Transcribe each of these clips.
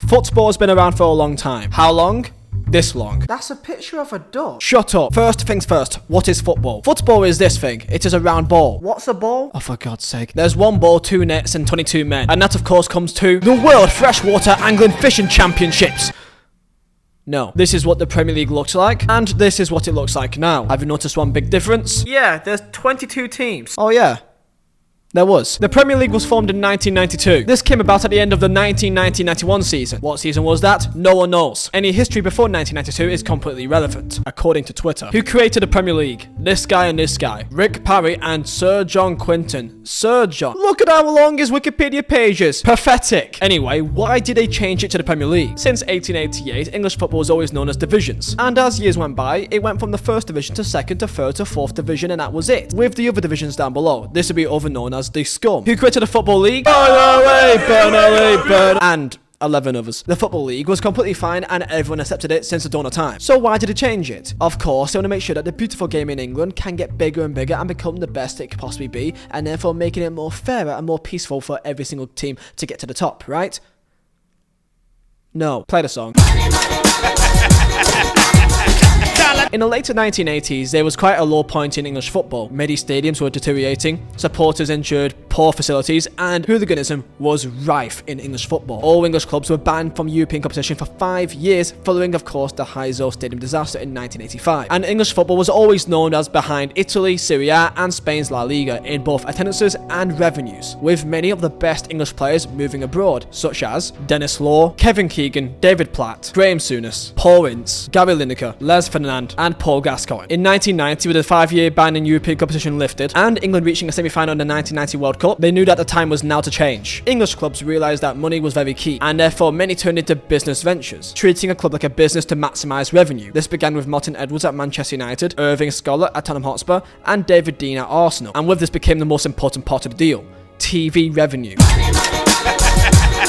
Football has been around for a long time. How long? This long. That's a picture of a duck. Shut up. First things first, what is football? Football is this thing. It is a round ball. What's a ball? Oh, for God's sake. There's one ball, 2 nets, and 22 men. And that, of course, comes to the World Freshwater Angling Fishing Championships. No. This is what the Premier League looks like, and this is what it looks like now. Have you noticed one big difference? Yeah, there's 22 teams. Oh, yeah. There was. The Premier League was formed in 1992. This came about at the end of the 1990-91 season. What season was that? No one knows. Any history before 1992 is completely irrelevant, according to Twitter. Who created the Premier League? This guy and this guy. Rick Parry and Sir John Quinton. Sir John. Look at how long his Wikipedia page is. Pathetic. Anyway, why did they change it to the Premier League? Since 1888, English football was always known as divisions. And as years went by, it went from the 1st division to 2nd to 3rd to 4th division, and that was it. With the other divisions down below. This would be over known as the scum. Who created the Football League? And 11 others. The Football League was completely fine and everyone accepted it since the dawn of time. So why did it change it? Of course, they want to make sure that the beautiful game in England can get bigger and bigger and become the best it could possibly be, and therefore making it more fairer and more peaceful for every single team to get to the top, right? No. Play the song. In the later 1980s, there was quite a low point in English football. Many stadiums were deteriorating, supporters injured, poor facilities, and hooliganism was rife in English football. All English clubs were banned from European competition for 5 years, following, of course, the Vizeh Stadium disaster in 1985. And English football was always known as behind Italy, Serie A, and Spain's La Liga in both attendances and revenues, with many of the best English players moving abroad, such as Dennis Law, Kevin Keegan, David Platt, Graham Souness, Paul Ince, Gary Lineker, Les Ferdinand, and Paul Gascoigne. In 1990, with a 5-year ban in European competition lifted, and England reaching a semi-final in the 1990 World Cup, they knew that the time was now to change. English clubs realised that money was very key, and therefore many turned into business ventures, treating a club like a business to maximise revenue. This began with Martin Edwards at Manchester United, Irving Scholar at Tottenham Hotspur, and David Dean at Arsenal. And with this became the most important part of the deal: TV revenue.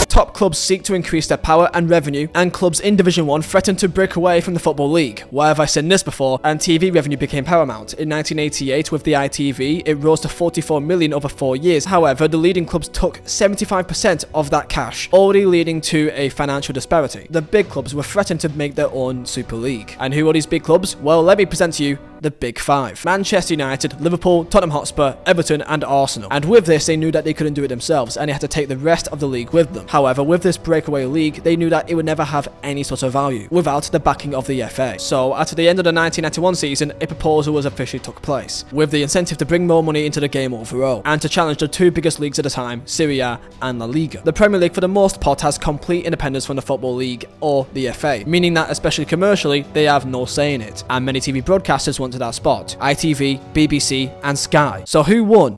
Top clubs seek to increase their power and revenue, and clubs in Division 1 threatened to break away from the Football League. Why have I said this before? And TV revenue became paramount. In 1988, with the ITV, it rose to 44 million over 4 years. However, the leading clubs took 75% of that cash, already leading to a financial disparity. The big clubs were threatened to make their own Super League. And who are these big clubs? Well, let me present to you the Big Five: Manchester United, Liverpool, Tottenham Hotspur, Everton, and Arsenal. And with this, they knew that they couldn't do it themselves, and they had to take the rest of the league with them. However, with this breakaway league, they knew that it would never have any sort of value without the backing of the FA. So, at the end of the 1991 season, a proposal was officially took place, with the incentive to bring more money into the game overall, and to challenge the 2 biggest leagues at the time, Serie A and La Liga. The Premier League, for the most part, has complete independence from the Football League or the FA, meaning that, especially commercially, they have no say in it, and many TV broadcasters went to that spot: ITV, BBC, and Sky. So who won?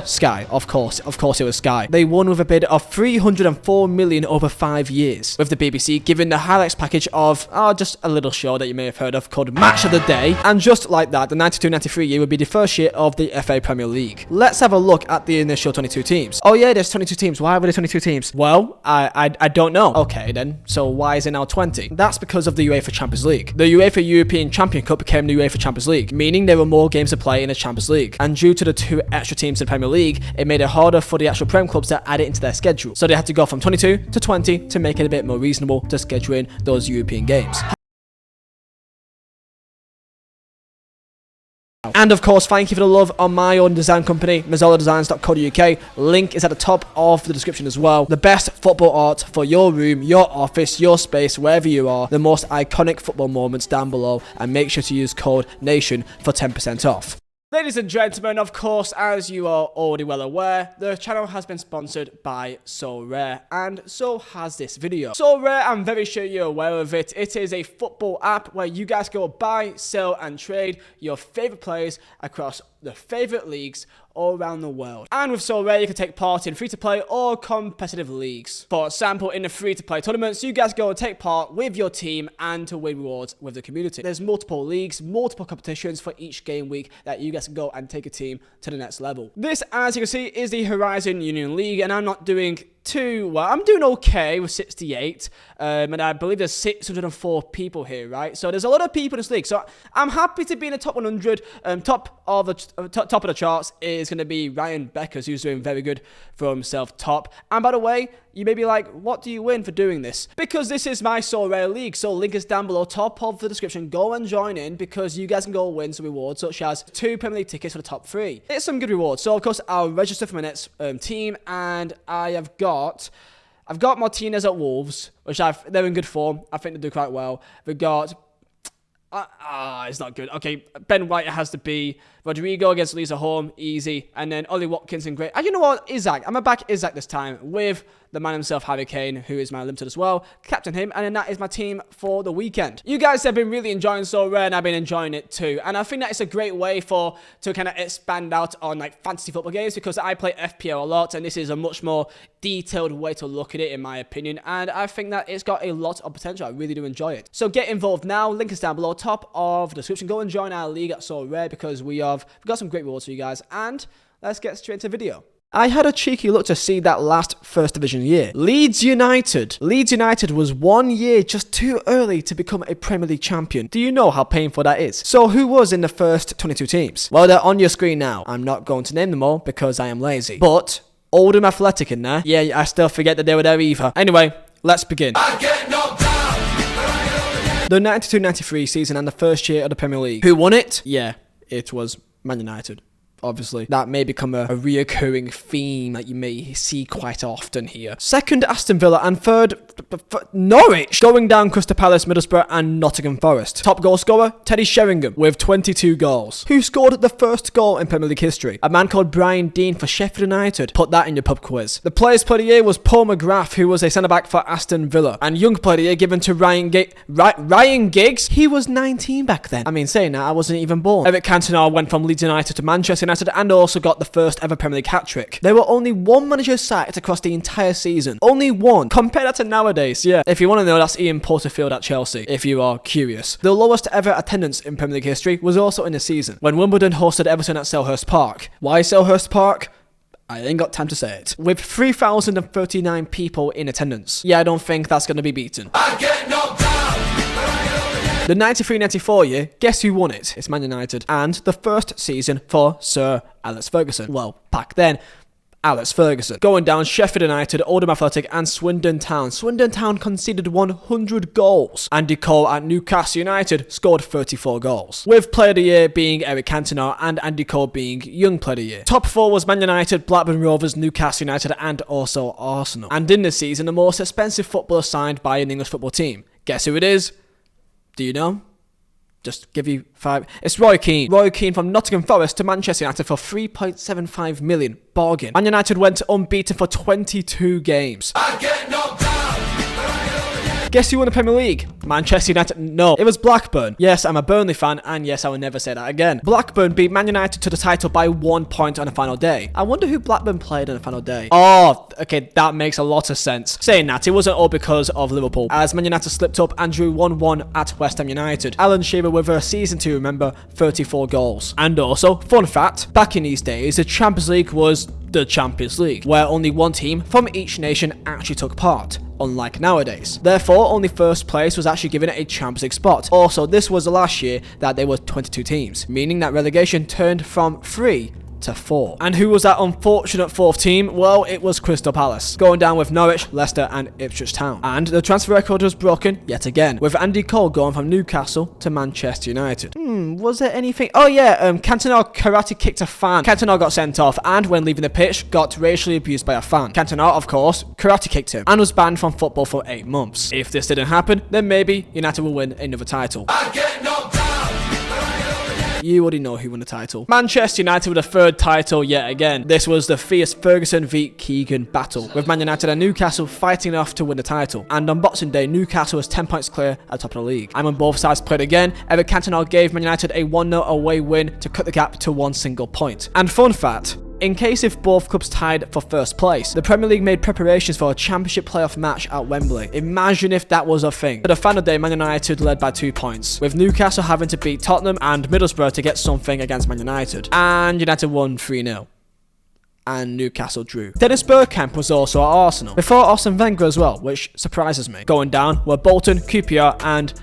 Sky. Of course it was Sky. They won with a bid of 304 million over 5 years, with the BBC giving the highlights package of just a little show that you may have heard of called Match of the Day. And just like that, the 92-93 year would be the first year of the FA Premier League. Let's have a look at the initial 22 teams. Oh yeah, there's 22 teams. Why were there 22 teams? Well, I don't know. Okay then, so why is it now 20? That's because of the UEFA Champions League. The UEFA European Champion Cup became the UEFA Champions League, meaning there were more games to play in the Champions League. And due to the 2 extra teams in the Premier League, it made it harder for the actual Prem clubs to add it into their schedule. So they had to go from 22 to 20 to make it a bit more reasonable to schedule in those European games. And of course, thank you for the love on my own design company, mazzoladesigns.co.uk. Link is at the top of the description as well. The best football art for your room, your office, your space, wherever you are. The most iconic football moments down below. And make sure to use code NATION for 10% off. Ladies and gentlemen, of course, as you are already well aware, the channel has been sponsored by So Rare, and so has this video. So Rare, I'm very sure you're aware of it. It is a football app where you guys go buy, sell, and trade your favorite players across the favorite leagues all around the world. And with So Rare, you can take part in free-to-play or competitive leagues. For example, in the free-to-play tournaments, you guys go and take part with your team and to win rewards with the community. There's multiple leagues, multiple competitions for each game week that you guys can go and take a team to the next level. This, as you can see, is the Horizon Union League, and I'm not doing too well. I'm doing okay with 68, and I believe there's 604 people here, right? So there's a lot of people in this league. So I'm happy to be in the top 100. Top of the charts is going to be Ryan Beckers, who's doing very good for himself top. And by the way, You may be like, what do you win for doing this? Because this is my So Rare League, so link is down below, top of the description. Go and join in because you guys can go win some rewards such as 2 Premier League tickets for the top 3. It's some good rewards. So of course I'll register for my next team, and I've got Martinez at Wolves, which they're in good form. I think they do quite well. We've got it's not good. Okay, Ben White has to be. Rodrigo against Leeds at home, easy. And then Ollie Watkins and great. And you know what? Isaac. I'm going to back Isaac this time with the man himself, Harry Kane, who is my limited as well. Captain him. And then that is my team for the weekend. You guys have been really enjoying So Rare, and I've been enjoying it too. And I think that it's a great way to kind of expand out on like fantasy football games, because I play FPL a lot, and this is a much more detailed way to look at it, in my opinion. And I think that it's got a lot of potential. I really do enjoy it. So get involved now. Link is down below, top of the description. Go and join our league at So Rare, because we've got some great rewards for you guys. And let's get straight into the video. I had a cheeky look to see that last First Division year. Leeds United was 1 year just too early to become a Premier League champion. Do you know how painful that is? So who was in the first 22 teams? Well, they're on your screen now. I'm not going to name them all because I am lazy. But Oldham Athletic in there. Yeah, I still forget that they were there either. Anyway, let's begin. The 92-93 season and the first year of the Premier League. Who won it? Yeah, it was Man United. Obviously, that may become a reoccurring theme that you may see quite often here. Second, Aston Villa, and third, Norwich. Going down, Crystal Palace, Middlesbrough, and Nottingham Forest. Top goal scorer, Teddy Sheringham, with 22 goals. Who scored the first goal in Premier League history? A man called Brian Dean for Sheffield United. Put that in your pub quiz. The Players Player of the Year was Paul McGrath, who was a centre-back for Aston Villa. And Young Player of the Year given to Ryan Giggs. He was 19 back then. I mean, saying that, I wasn't even born. Eric Cantona went from Leeds United to Manchester United, and also got the first ever Premier League hat-trick. There were only one manager sacked across the entire season. Only one. Compare that to nowadays, yeah. If you want to know, that's Ian Porterfield at Chelsea, if you are curious. The lowest ever attendance in Premier League history was also in the season, when Wimbledon hosted Everton at Selhurst Park. Why Selhurst Park? I ain't got time to say it. With 3,039 people in attendance. Yeah, I don't think that's going to be beaten. I get knocked down. The 93-94 year, guess who won it? It's Man United. And the first season for Sir Alex Ferguson. Well, back then, Alex Ferguson. Going down, Sheffield United, Oldham Athletic, and Swindon Town. Swindon Town conceded 100 goals. Andy Cole at Newcastle United scored 34 goals. With Player of the Year being Eric Cantona and Andy Cole being Young Player of the Year. Top 4 was Man United, Blackburn Rovers, Newcastle United, and also Arsenal. And in this season, the most expensive footballer signed by an English football team. Guess who it is? Do you know? Just give you 5. It's Roy Keane. Roy Keane from Nottingham Forest to Manchester United for 3.75 million. Bargain. Man United went unbeaten for 22 games. I get knocked down. Guess who won the Premier League? Manchester United. No, it was Blackburn. Yes, I'm a Burnley fan, and yes, I will never say that again. Blackburn beat Man United to the title by 1 point on the final day. I wonder who Blackburn played on the final day. Oh, okay, that makes a lot of sense. Saying that, it wasn't all because of Liverpool, as Man United slipped up and drew 1-1 at West Ham United. Alan Shearer with a season to remember, 34 goals. And also, fun fact, back in these days, the Champions League was the Champions League, where only one team from each nation actually took part, unlike nowadays. Therefore, only first place was actually given a Champions League spot. Also, this was the last year that there were 22 teams, meaning that relegation turned from 3 to 4. And who was that unfortunate 4th team? Well, it was Crystal Palace, going down with Norwich, Leicester, and Ipswich Town. And the transfer record was broken yet again, with Andy Cole going from Newcastle to Manchester United. Was there anything? Oh yeah, Cantona karate kicked a fan. Cantona got sent off, and when leaving the pitch, got racially abused by a fan. Cantona, of course, karate kicked him, and was banned from football for 8 months. If this didn't happen, then maybe United will win another title. I get knocked down. You already know who won the title. Manchester United with a 3rd title yet again. This was the fierce Ferguson v Keegan battle, with Man United and Newcastle fighting off to win the title. And on Boxing Day, Newcastle was 10 points clear at top of the league. And when both sides played again, Eric Cantona gave Man United a 1-0 away win to cut the gap to 1 single point. And fun fact, in case if both clubs tied for first place, the Premier League made preparations for a championship playoff match at Wembley. Imagine if that was a thing. For the final day, Man United led by 2 points, with Newcastle having to beat Tottenham and Middlesbrough to get something against Man United. And United won 3-0. And Newcastle drew. Dennis Bergkamp was also at Arsenal, before Arsene Wenger as well, which surprises me. Going down were Bolton, QPR, and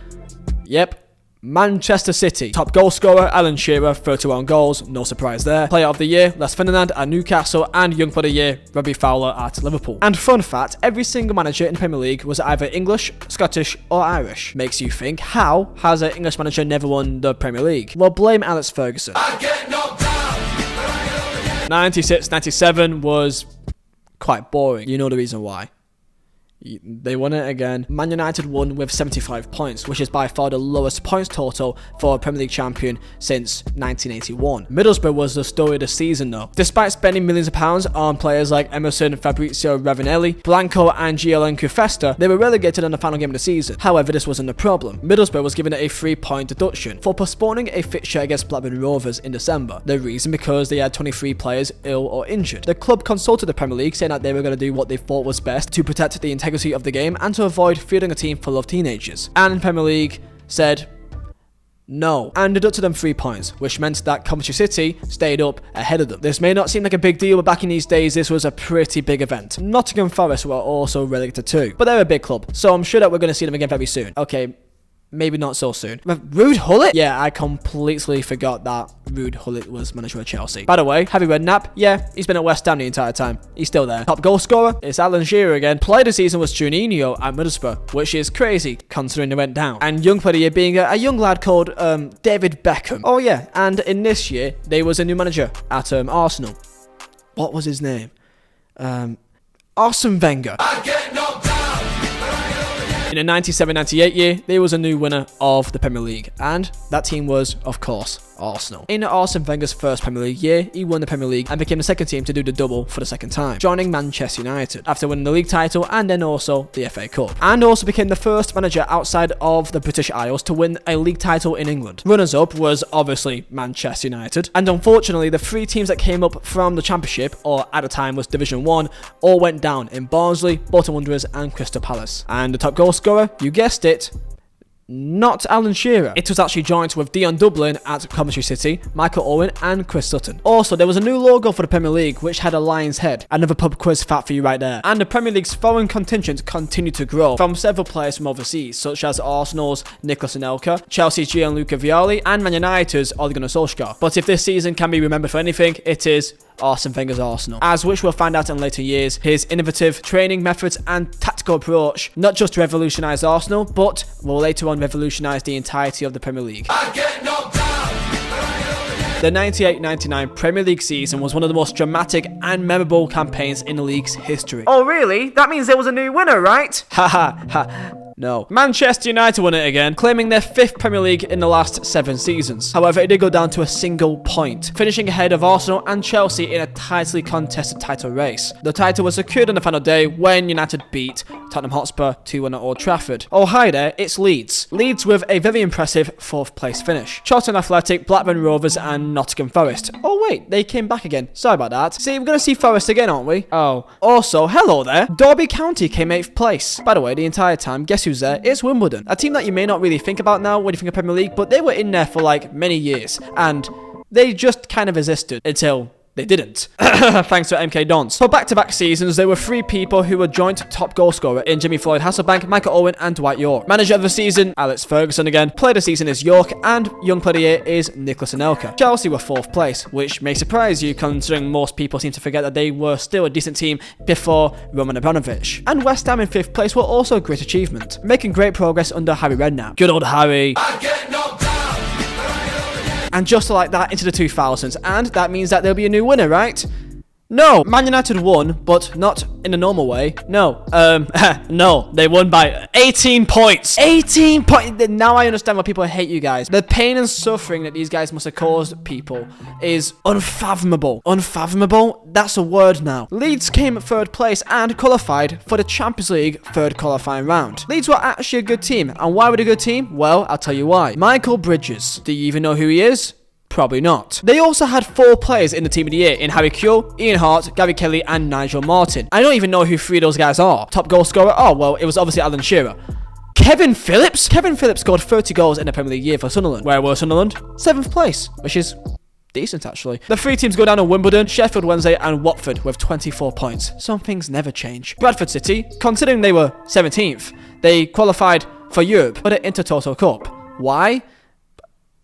yep, Manchester City. Top goal scorer, Alan Shearer, 31 goals, no surprise there. Player of the year, Les Ferdinand at Newcastle, and Young Player of the Year, Robbie Fowler at Liverpool. And fun fact, every single manager in the Premier League was either English, Scottish, or Irish. Makes you think, how has an English manager never won the Premier League? Well, blame Alex Ferguson. 96-97 was quite boring. You know the reason why. They won it again. Man United won with 75 points, which is by far the lowest points total for a Premier League champion since 1981. Middlesbrough was the story of the season though. Despite spending millions of pounds on players like Emerson, Fabrizio Ravanelli, Blanco and GLN Festa, they were relegated in the final game of the season. However, this wasn't the problem. Middlesbrough was given a 3-point deduction for postponing a fixture against Blackburn Rovers in December. The reason because they had 23 players ill or injured. The club consulted the Premier League saying that they were going to do what they thought was best to protect the integrity of the game and to avoid fielding a team full of teenagers. And the Premier League said no and deducted them 3 points, which meant that Coventry City stayed up ahead of them. This may not seem like a big deal, but back in these days this was a pretty big event. Nottingham Forest were also relegated too, but they're a big club, so I'm sure that we're going to see them again very soon. Okay, maybe not so soon. Ruud Gullit? Yeah, I completely forgot that Ruud Gullit was manager of Chelsea. By the way, Harry Redknapp? Yeah, he's been at West Ham the entire time. He's still there. Top goal scorer? It's Alan Shearer again. Player of the season was Juninho at Middlesbrough, which is crazy considering they went down. And young player of the year being a young lad called David Beckham. Oh yeah, and in this year, there was a new manager at Arsenal. What was his name? Arsene Wenger. In the 97-98 year, there was a new winner of the Premier League, and that team was, of course, Arsenal. In Arsene Wenger's first Premier League year, he won the Premier League and became the second team to do the double for the second time, joining Manchester United, after winning the league title and then also the FA Cup. And also became the first manager outside of the British Isles to win a league title in England. Runners-up was obviously Manchester United, and unfortunately the 3 teams that came up from the Championship, or at the time was Division 1, all went down in Barnsley, Bolton Wanderers and Crystal Palace. And the top goal scorer, you guessed it, not Alan Shearer. It was actually joint with Dion Dublin at Coventry City, Michael Owen and Chris Sutton. Also, there was a new logo for the Premier League which had a lion's head. Another pub quiz fact for you right there. And the Premier League's foreign contingent continued to grow from several players from overseas, such as Arsenal's Nicolas Anelka, Chelsea's Gianluca Vialli and Man United's Ole Gunnar Solskjaer. But if this season can be remembered for anything, it is Arsene Wenger's Arsenal, as which we'll find out in later years. His innovative training methods and tactical approach not just revolutionised Arsenal, but will later on revolutionise the entirety of the Premier League. The 98-99 Premier League season was one of the most dramatic and memorable campaigns in the league's history. Oh really? That means there was a new winner, right? Ha ha ha. No. Manchester United won it again, claiming their 5th Premier League in the last 7 seasons. However, it did go down to a single point, finishing ahead of Arsenal and Chelsea in a tightly contested title race. The title was secured on the final day when United beat Tottenham Hotspur 2-1 at Old Trafford. Oh hi there, it's Leeds. Leeds with a very impressive 4th place finish. Charlton Athletic, Blackburn Rovers and Nottingham Forest. Oh wait, they came back again. Sorry about that. See, we're going to see Forest again, aren't we? Oh. Also, hello there. Derby County came 8th place. By the way, the entire time, guess who's there? It's Wimbledon. A team that you may not really think about now when you think of Premier League, but they were in there for like many years, and they just kind of existed until they didn't. Thanks to MK Dons. For back-to-back seasons, there were 3 people who were joint top goal scorer in Jimmy Floyd Hasselbank, Michael Owen and Dwight York. Manager of the season, Alex Ferguson again. Player of the season is York, and young player of the year is Nicolas Anelka. Chelsea were 4th place, which may surprise you considering most people seem to forget that they were still a decent team before Roman Abramovich. And West Ham in 5th place were also a great achievement, making great progress under Harry Redknapp. Good old Harry. And just like that into the 2000s, and that means that there'll be a new winner, right? No, Man United won, but not in a normal way. No, no, they won by 18 points. 18 points. Now I understand why people hate you guys. The pain and suffering that these guys must have caused people is unfathomable. Unfathomable? That's a word now. Leeds came 3rd place and qualified for the Champions League 3rd qualifying round. Leeds were actually a good team. And why were they a good team? Well, I'll tell you why. Michael Bridges. Do you even know who he is? Probably not. They also had 4 players in the team of the year in Harry Kewell, Ian Hart, Gary Kelly and Nigel Martin. I don't even know who 3 of those guys are. Top goal scorer? Oh, well, it was obviously Alan Shearer. Kevin Phillips? Kevin Phillips scored 30 goals in the Premier League year for Sunderland. Where were Sunderland? 7th place, which is decent actually. The 3 teams go down on Wimbledon, Sheffield Wednesday and Watford with 24 points. Some things never change. Bradford City, considering they were 17th, they qualified for Europe for the Intertoto Cup. Why?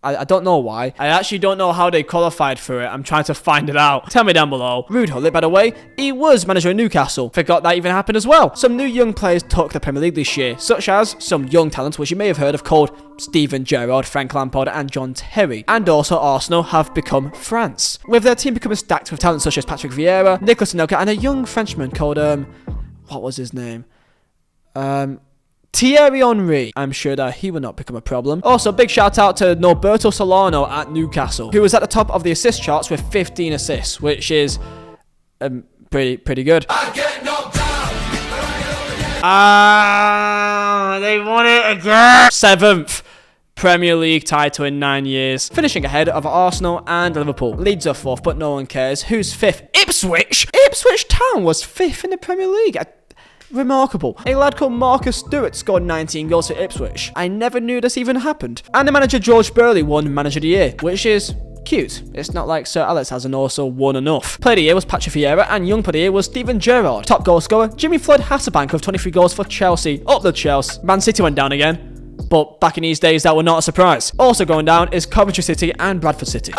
I don't know why. I actually don't know how they qualified for it. I'm trying to find it out. Tell me down below. Rude Hullet, by the way, he was manager of Newcastle. Forgot that even happened as well. Some new young players took the Premier League this year, such as some young talents which you may have heard of called Steven Gerrard, Frank Lampard and John Terry. And also Arsenal have become France, with their team becoming stacked with talents such as Patrick Vieira, Nicolas Anelka and a young Frenchman called, what was his name? Thierry Henry. I'm sure that he will not become a problem. Also, big shout out to Norberto Solano at Newcastle, who was at the top of the assist charts with 15 assists, which is pretty good. They won it again. 7th Premier League title in 9 years, finishing ahead of Arsenal and Liverpool. Leeds are 4th, but no one cares. Who's 5th? Ipswich. Ipswich Town was 5th in the Premier League. Remarkable. A lad called Marcus Stewart scored 19 goals for Ipswich. I never knew this even happened. And the manager George Burley won Manager of the Year, which is cute. It's not like Sir Alex hasn't also won enough. Player of the Year was Patrick Vieira and Young Player of the Year was Steven Gerrard. Top goal scorer, Jimmy Floyd Hasselbank with 23 goals for Chelsea. Up the Chelsea. Man City went down again, but back in these days that were not a surprise. Also going down is Coventry City and Bradford City.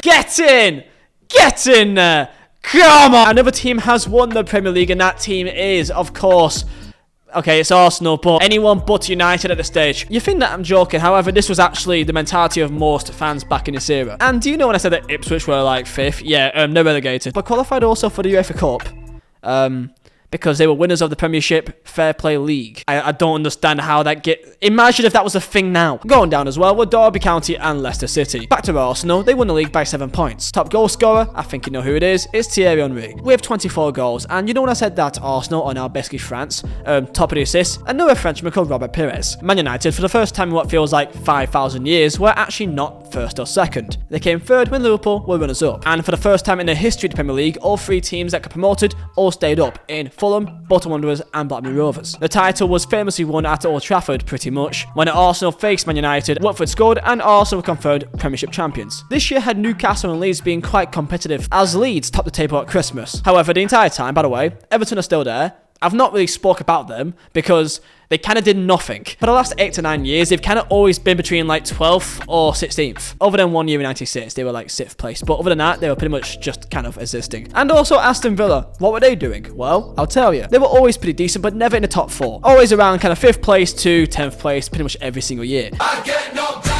Get in! Get in there! Come on! Another team has won the Premier League, and that team is, of course, okay, it's Arsenal, but anyone but United at this stage. You think that I'm joking, however, this was actually the mentality of most fans back in this era. And do you know when I said that Ipswich were like 5th? Yeah, they're relegated, but qualified also for the UEFA Cup. Because they were winners of the Premiership Fair Play League. I don't understand how that imagine if that was a thing now. Going down as well were Derby County and Leicester City. Back to Arsenal, they won the league by 7 points. Top goal scorer, I think you know who it is Thierry Henry, with 24 goals. And you know when I said that Arsenal are now basically France, top of the assists, another Frenchman called Robert Pires. Man United, for the first time in what feels like 5,000 years, were actually not 1st or 2nd. They came 3rd when Liverpool were runners-up. And for the first time in the history of the Premier League, all 3 teams that got promoted all stayed up in Fulham, Bolton Wanderers and Blackburn Rovers. The title was famously won at Old Trafford pretty much. When Arsenal faced Man United, Watford scored and Arsenal were confirmed Premiership champions. This year had Newcastle and Leeds being quite competitive, as Leeds topped the table at Christmas. However, the entire time, by the way, Everton are still there. I've not really spoke about them because they kind of did nothing. For the last 8 to 9 years, they've kind of always been between like 12th or 16th. Other than 1 year in 96, they were like 6th place. But other than that, they were pretty much just kind of existing. And also Aston Villa, what were they doing? Well, I'll tell you. They were always pretty decent, but never in the top 4. Always around kind of 5th place to 10th place pretty much every single year. I get knocked down.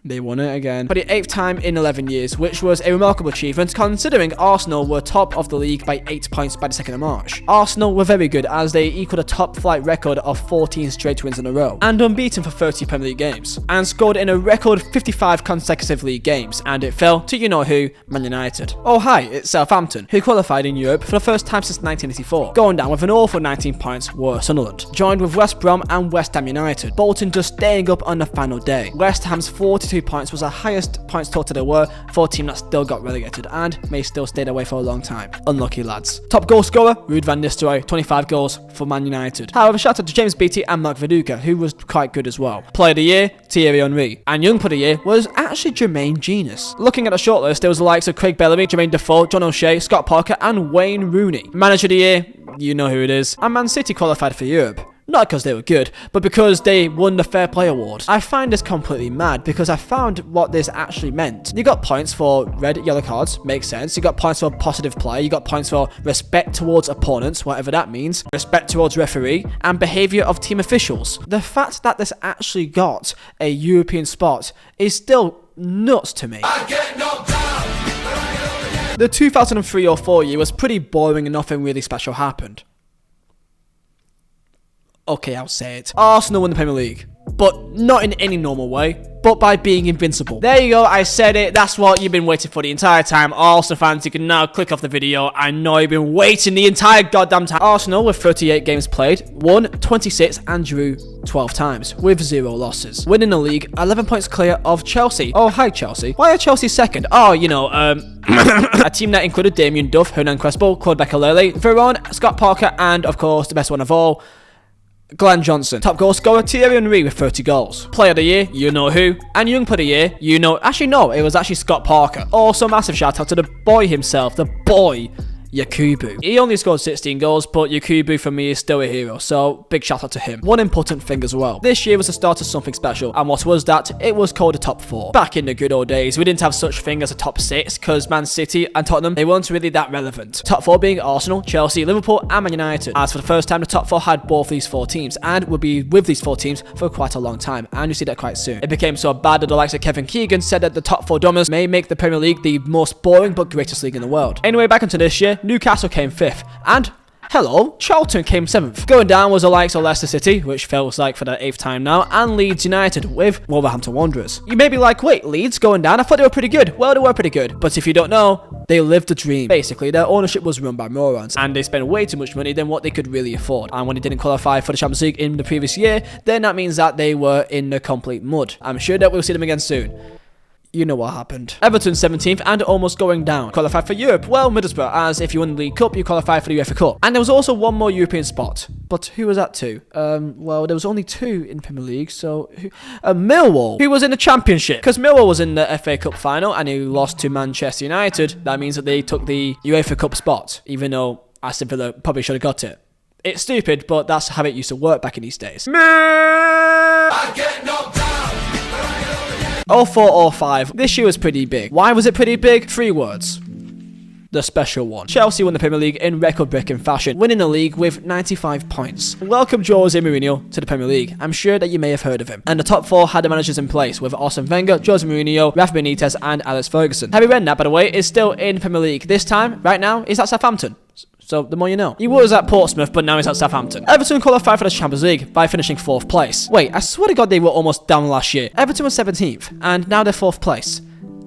They won it again for the 8th time in 11 years, which was a remarkable achievement considering Arsenal were top of the league by 8 points by the 2nd of March. Arsenal were very good as they equaled a top flight record of 14 straight wins in a row and unbeaten for 30 Premier League games and scored in a record 55 consecutive league games, and it fell to you know who, Man United. Oh hi, it's Southampton, who qualified in Europe for the first time since 1984, going down with an awful 19 points were Sunderland, joined with West Brom and West Ham United, Bolton just staying up on the final day. West Ham's 42 points was the highest points total there were for a team that still got relegated and may still stay away for a long time. Unlucky lads. Top goal scorer, Ruud van Nistelrooy, 25 goals for Man United. However, shout out to James Beattie and Mark Viduka, who was quite good as well. Player of the Year, Thierry Henry. And Young Player of the Year was actually Jermaine Genius. Looking at the shortlist, there was the likes of Craig Bellamy, Jermaine Defoe, John O'Shea, Scott Parker and Wayne Rooney. Manager of the Year, you know who it is. And Man City qualified for Europe. Not because they were good, but because they won the Fair Play Award. I find this completely mad because I found what this actually meant. You got points for red, yellow cards, makes sense. You got points for positive play. You got points for respect towards opponents, whatever that means. Respect towards referee and behaviour of team officials. The fact that this actually got a European spot is still nuts to me. The 2003 or 4 year was pretty boring and nothing really special happened. Okay, I'll say it. Arsenal won the Premier League, but not in any normal way, but by being invincible. There you go, I said it. That's what you've been waiting for the entire time. Arsenal fans, you can now click off the video. I know you've been waiting the entire goddamn time. Arsenal, with 38 games played, won 26 and drew 12 times, with 0 losses. Winning the league, 11 points clear of Chelsea. Oh, hi Chelsea. Why are Chelsea second? Oh, you know, a team that included Damien Duff, Hernan Crespo, Claude Becker-Lele, Veron, Scott Parker, and of course, the best one of all, Glenn Johnson. Top goal scorer, Thierry Henry with 30 goals. Player of the Year, you know who. And Young Player of the Year, you know. Actually, no, it was actually Scott Parker. Also, massive shout out to the boy himself, the boy Yakubu. He only scored 16 goals, but Yakubu for me is still a hero, so big shout out to him. One important thing as well. This year was the start of something special, and what was that? It was called a top 4. Back in the good old days, we didn't have such thing as a top 6, because Man City and Tottenham, they weren't really that relevant. Top 4 being Arsenal, Chelsea, Liverpool, and Man United. As for the first time, the top 4 had both these 4 teams, and would be with these 4 teams for quite a long time, and you see that quite soon. It became so bad that the likes of Kevin Keegan said that the top 4 domers may make the Premier League the most boring but greatest league in the world. Anyway, back into this year, Newcastle came 5th, and hello, Charlton came 7th. Going down was the likes of Leicester City, which feels like for the 8th time now, and Leeds United with Wolverhampton Wanderers. You may be like, wait, Leeds going down? I thought they were pretty good. Well, they were pretty good, but if you don't know, they lived the dream. Basically, their ownership was run by morons, and they spent way too much money than what they could really afford. And when they didn't qualify for the Champions League in the previous year, then that means that they were in the complete mud. I'm sure that we'll see them again soon. You know what happened. Everton 17th and almost going down. Qualified for Europe? Well, Middlesbrough, as if you won the League Cup, you qualify for the UEFA Cup. And there was also one more European spot. But who was that to? Well, there was only 2 in Premier League, so... Millwall, who was in the Championship. Because Millwall was in the FA Cup final and he lost to Manchester United. That means that they took the UEFA Cup spot, even though Aston Villa probably should have got it. It's stupid, but that's how it used to work back in these days. I get knocked down. 04-05. This year was pretty big. Why was it pretty big? 3 words. The special one. Chelsea won the Premier League in record-breaking fashion, winning the league with 95 points. Welcome Jose Mourinho to the Premier League. I'm sure that you may have heard of him. And the top 4 had the managers in place, with Arsene Wenger, Jose Mourinho, Rafa Benitez, and Alex Ferguson. Harry Redknapp, by the way, is still in Premier League. This time, right now, is at Southampton. So, the more you know. He was at Portsmouth, but now he's at Southampton. Everton qualified for the Champions League by finishing 4th place. Wait, I swear to God they were almost down last year. Everton was 17th, and now they're 4th place.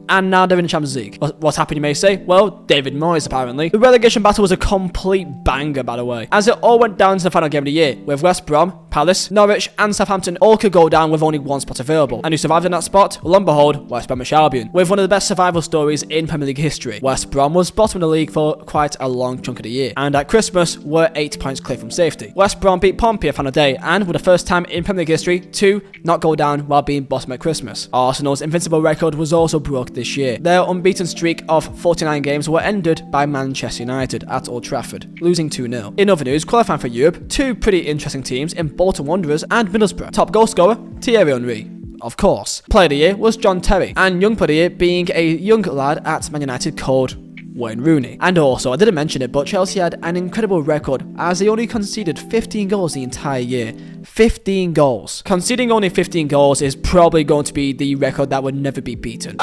And now they're in the Champions League. What's happened, you may say? Well, David Moyes, apparently. The relegation battle was a complete banger, by the way, as it all went down to the final game of the year, with West Brom, Palace, Norwich, and Southampton all could go down with only 1 spot available. And who survived in that spot? Lo and behold, West Bromwich Albion, with one of the best survival stories in Premier League history. West Brom was bottom of the league for quite a long chunk of the year, and at Christmas were 8 points clear from safety. West Brom beat Pompey on a day, and were the first time in Premier League history to not go down while being bottom at Christmas. Arsenal's invincible record was also broke this year. Their unbeaten streak of 49 games were ended by Manchester United at Old Trafford, losing 2-0. In other news, qualifying for Europe, 2 pretty interesting teams in Bolton Wanderers and Middlesbrough. Top goal scorer, Thierry Henry. Of course. Player of the year was John Terry, and young player of the year being a young lad at Man United called Wayne Rooney. And also, I didn't mention it, but Chelsea had an incredible record as they only conceded 15 goals the entire year. 15 goals. Conceding only 15 goals is probably going to be the record that would never be beaten.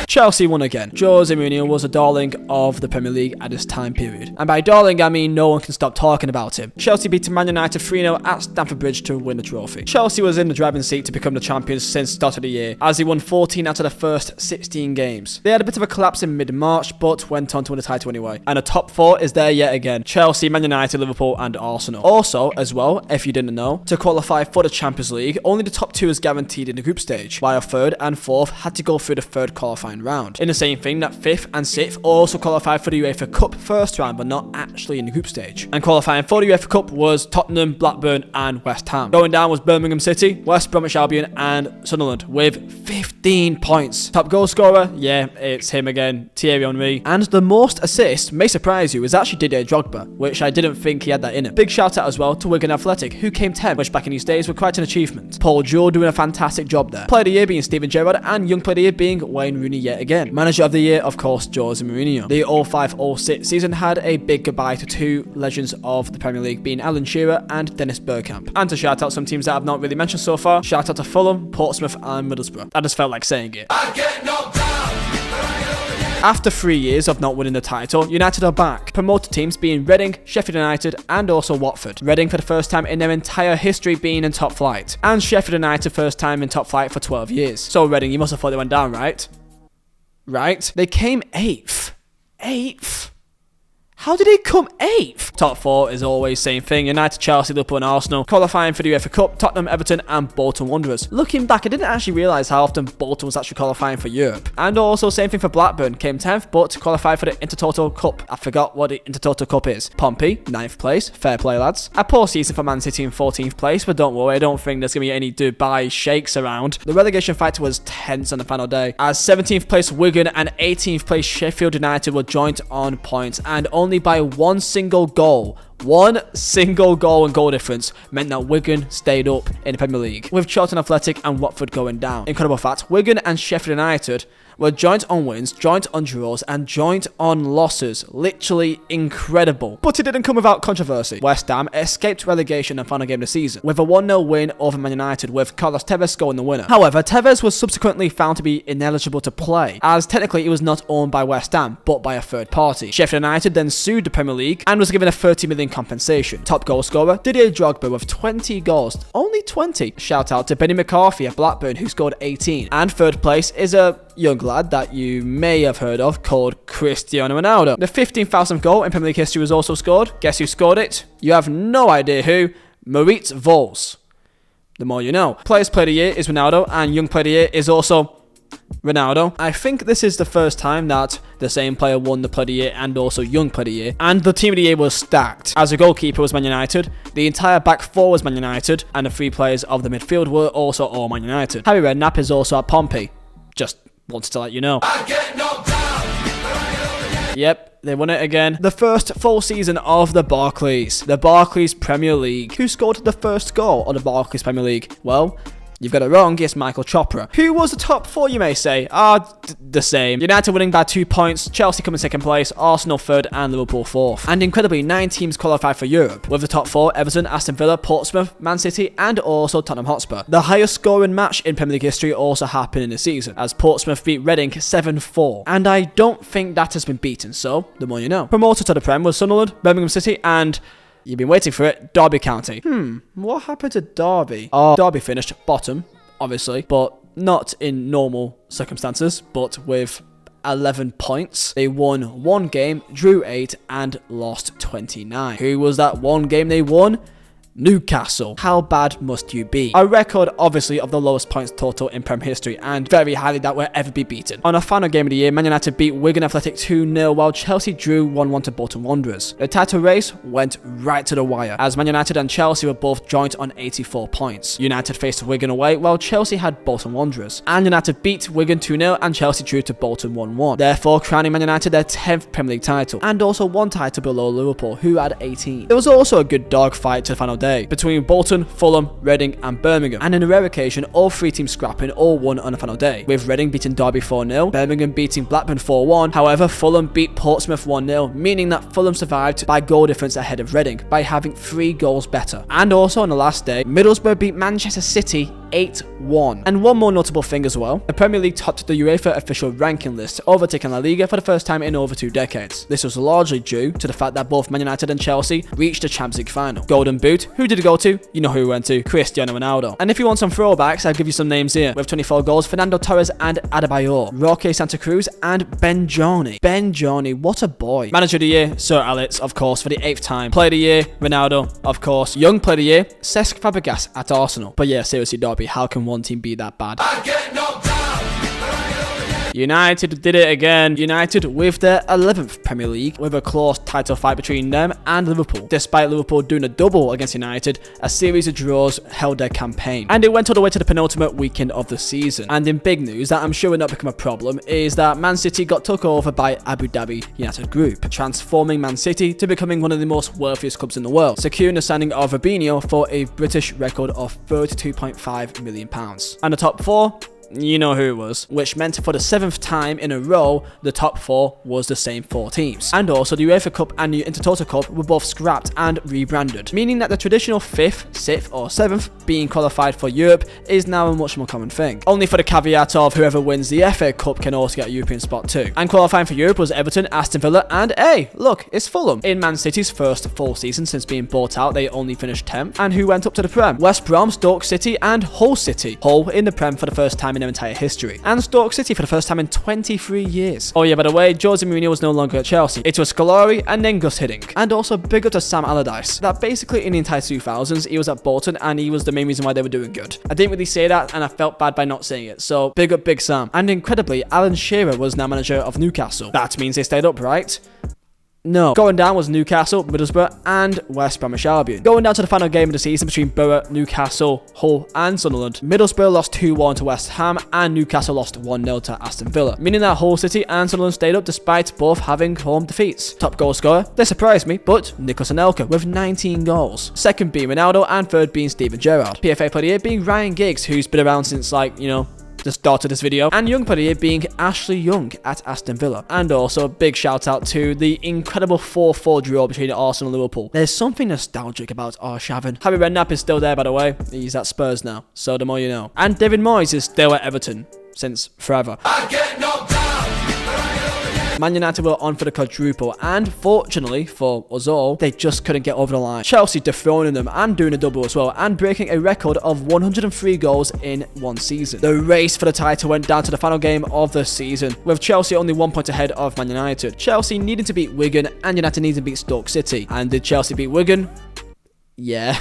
Chelsea won again. Jose Mourinho was a darling of the Premier League at this time period. And by darling, I mean no one can stop talking about him. Chelsea beat Man United 3-0 at Stamford Bridge to win the trophy. Chelsea was in the driving seat to become the champions since the start of the year, as they won 14 out of the first 16 games. They had a bit of a collapse in mid-March, but went on to win the title anyway. And the top 4 is there yet again. Chelsea, Man United, Liverpool, and Arsenal. Also, as well, if you didn't know, to qualify for the Champions League, only the top 2 is guaranteed in the group stage, while 3rd and 4th had to go through the 3rd qualifying round. In the same thing that 5th and 6th also qualified for the UEFA Cup first round, but not actually in the group stage. And qualifying for the UEFA Cup was Tottenham, Blackburn, and West Ham. Going down was Birmingham City, West Bromwich Albion, and Sunderland with 15 points. Top goal scorer, yeah, it's him again, Thierry Henry. And the most assists, may surprise you, is actually Didier Drogba, which I didn't think he had that in him. Big shout out as well to Wigan Athletic, who came 10th, which back in these days were quite an achievement. Paul Jewell doing a fantastic job there. Player of the year being Steven Gerrard, and young player of the year being Wayne Rooney yet again. Manager of the year, of course, Jose Mourinho. The 05-06 season had a big goodbye to 2 legends of the Premier League, being Alan Shearer and Dennis Bergkamp. And to shout out some teams that I've not really mentioned so far, shout out to Fulham, Portsmouth, and Middlesbrough. I just felt like saying it. After 3 years of not winning the title, United are back. Promoted teams being Reading, Sheffield United, and also Watford. Reading for the first time in their entire history being in top flight. And Sheffield United first time in top flight for 12 years. So Reading, you must have thought they went down, right? Right? They came 8th. 8th? How did he come 8th? Top 4 is always same thing. United, Chelsea, Liverpool and Arsenal. Qualifying for the UEFA Cup, Tottenham, Everton and Bolton Wanderers. Looking back, I didn't actually realise how often Bolton was actually qualifying for Europe. And also same thing for Blackburn. Came 10th, but qualified for the Intertoto Cup. I forgot what the Intertoto Cup is. Pompey, 9th place. Fair play, lads. A poor season for Man City in 14th place, but don't worry, I don't think there's going to be any Dubai shakes around. The relegation fight was tense on the final day, as 17th place Wigan and 18th place Sheffield United were joint on points, and only by one single goal and goal difference meant that Wigan stayed up in the Premier League, with Charlton Athletic and Watford going down. Incredible fact, Wigan and Sheffield United were joint on wins, joint on draws, and joint on losses. Literally incredible. But it didn't come without controversy. West Ham escaped relegation and final game of the season, with a 1-0 win over Man United, with Carlos Tevez scoring the winner. However, Tevez was subsequently found to be ineligible to play, as technically he was not owned by West Ham, but by a third party. Sheffield United then sued the Premier League and was given a 30 million compensation. Top goal scorer, Didier Drogba with 20 goals. Only 20. Shout out to Benny McCarthy at Blackburn, who scored 18. And third place is a young lad that you may have heard of called Cristiano Ronaldo. The 15,000th goal in Premier League history was also scored. Guess who scored it? You have no idea who. Marit Vols. The more you know. Players Player of the Year is Ronaldo, and Young Player of the Year is also Ronaldo. I think this is the first time that the same player won the Player of the Year and also Young Player of the Year. And the Team of the Year was stacked, as the goalkeeper was Man United, the entire back four was Man United, and the 3 players of the midfield were also all Man United. Harry Redknapp is also at Pompey. Just wanted to let you know. Yep, they won it again. The first full season of the Barclays Premier League. Who scored the first goal on the Barclays Premier League? Well, you've got it wrong, it's Michael Chopra. Who was the top 4, you may say? The same. United winning by 2 points, Chelsea coming 2nd place, Arsenal 3rd, and Liverpool 4th. And incredibly, 9 teams qualified for Europe, with the top 4, Everton, Aston Villa, Portsmouth, Man City, and also Tottenham Hotspur. The highest scoring match in Premier League history also happened in the season, as Portsmouth beat Reading 7-4. And I don't think that has been beaten, so the more you know. Promoted to the Prem was Sunderland, Birmingham City, and you've been waiting for it, Derby County. What happened to Derby? Derby finished bottom, obviously, but not in normal circumstances, but with 11 points. They won 1 game, drew 8, and lost 29. Who was that 1 game they won? Newcastle. How bad must you be? A record, obviously, of the lowest points total in Prem history, and very highly that will ever be beaten. On a final game of the year, Man United beat Wigan Athletic 2-0, while Chelsea drew 1-1 to Bolton Wanderers. The title race went right to the wire, as Man United and Chelsea were both joint on 84 points. United faced Wigan away, while Chelsea had Bolton Wanderers. And United beat Wigan 2-0, and Chelsea drew to Bolton 1-1, therefore crowning Man United their 10th Premier League title, and also 1 title below Liverpool, who had 18. There was also a good dogfight to the final day between Bolton, Fulham, Reading and Birmingham, and in a rare occasion all 3 teams scrapping all won on the final day, with Reading beating Derby 4-0, Birmingham beating Blackburn 4-1. However, Fulham beat Portsmouth 1-0, meaning that Fulham survived by goal difference ahead of Reading by having 3 goals better. And also on the last day, Middlesbrough beat Manchester City 8-1. And one more notable thing as well, the Premier League topped the UEFA official ranking list, overtaking La Liga for the first time in over 2 decades. This was largely due to the fact that both Man United and Chelsea reached the Champions League final. Golden Boot, who did it go to? You know who he went to, Cristiano Ronaldo. And if you want some throwbacks, I'll give you some names here. With 24 goals, Fernando Torres and Adebayor, Roque Santa Cruz and Ben Johnny. Ben Johnny, what a boy. Manager of the Year, Sir Alex, of course, for the 8th time. Player of the Year, Ronaldo, of course. Young Player of the Year, Cesc Fabregas at Arsenal. But yeah, seriously, Derby, how can one team be that bad? United did it again. United with their 11th Premier League, with a close title fight between them and Liverpool. Despite Liverpool doing a double against United, a series of draws held their campaign, and it went all the way to the penultimate weekend of the season. And in big news that I'm sure will not become a problem is that Man City got took over by Abu Dhabi United Group, transforming Man City to becoming one of the most wealthiest clubs in the world, securing the signing of Fabinho for a British record of £32.5 million. And the top 4, you know who it was, which meant for the 7th time in a row, the top 4 was the same 4 teams. And also the UEFA Cup and the Intertoto Cup were both scrapped and rebranded, meaning that the traditional 5th, 6th or 7th being qualified for Europe is now a much more common thing. Only for the caveat of whoever wins the FA Cup can also get a European spot too. And qualifying for Europe was Everton, Aston Villa and hey, look, it's Fulham. In Man City's first full season since being bought out, they only finished 10th. And who went up to the Prem? West Brom, Stoke City and Hull City. Hull in the Prem for the first time in their entire history. And Stoke City for the first time in 23 years. Oh yeah, by the way, Jose Mourinho was no longer at Chelsea. It was Scolari and then Gus Hiddink. And also big up to Sam Allardyce. That basically in the entire 2000s, he was at Bolton and he was the main reason why they were doing good. I didn't really say that and I felt bad by not saying it. So big up Big Sam. And incredibly, Alan Shearer was now manager of Newcastle. That means they stayed up, right? No. Going down was Newcastle, Middlesbrough, and West Bromwich Albion. Going down to the final game of the season between Borough, Newcastle, Hull, and Sunderland, Middlesbrough lost 2-1 to West Ham, and Newcastle lost 1-0 to Aston Villa, meaning that Hull City and Sunderland stayed up despite both having home defeats. Top goal scorer, they surprised me, but Nicolas Anelka with 19 goals. Second being Ronaldo, and third being Steven Gerrard. PFA Player of the Year being Ryan Giggs, who's been around since the start of this video, and Young Player of the Year being Ashley Young at Aston Villa. And also a big shout out to the incredible 4-4 draw between Arsenal and Liverpool. There's something nostalgic about Arshavin. Harry Redknapp is still there, by the way. He's at Spurs now, so the more you know. And David Moyes is still at Everton since forever. I get knocked down. Man United were on for the quadruple, and fortunately for us all, they just couldn't get over the line. Chelsea dethroning them and doing a double as well, and breaking a record of 103 goals in one season. The race for the title went down to the final game of the season, with Chelsea only 1 point ahead of Man United. Chelsea needed to beat Wigan, and United needed to beat Stoke City. And did Chelsea beat Wigan? Yeah.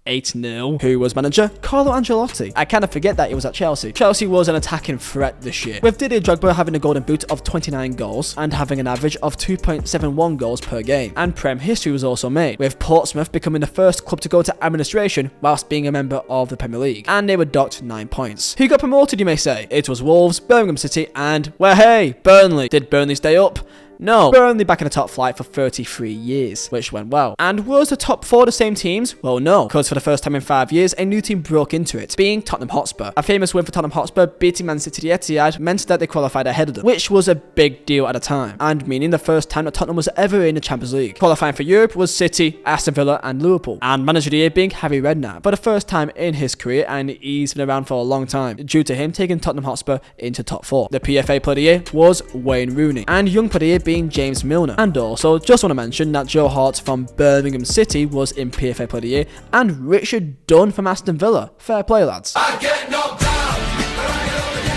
8-0. Who was manager? Carlo Ancelotti. I kind of forget that he was at Chelsea. Chelsea was an attacking threat this year, with Didier Drogba having a golden boot of 29 goals and having an average of 2.71 goals per game. And Prem history was also made, with Portsmouth becoming the first club to go to administration whilst being a member of the Premier League, and they were docked 9 points. Who got promoted, you may say? It was Wolves, Birmingham City, and, well, hey, Burnley. Did Burnley stay up? No, Burnley back in the top flight for 33 years, which went well. And was the top 4 the same teams? Well, no, because for the first time in 5 years, a new team broke into it, being Tottenham Hotspur. A famous win for Tottenham Hotspur beating Man City at the Etihad meant that they qualified ahead of them, which was a big deal at the time, and meaning the first time that Tottenham was ever in the Champions League. Qualifying for Europe was City, Aston Villa, and Liverpool. And manager of the year being Harry Redknapp, for the first time in his career, and he's been around for a long time, due to him taking Tottenham Hotspur into top 4. The PFA Player of the Year was Wayne Rooney, and Young Player of the Year being James Milner. And also, just want to mention that Joe Hart from Birmingham City was in PFA Player of the Year, and Richard Dunn from Aston Villa. Fair play, lads. I get knocked down.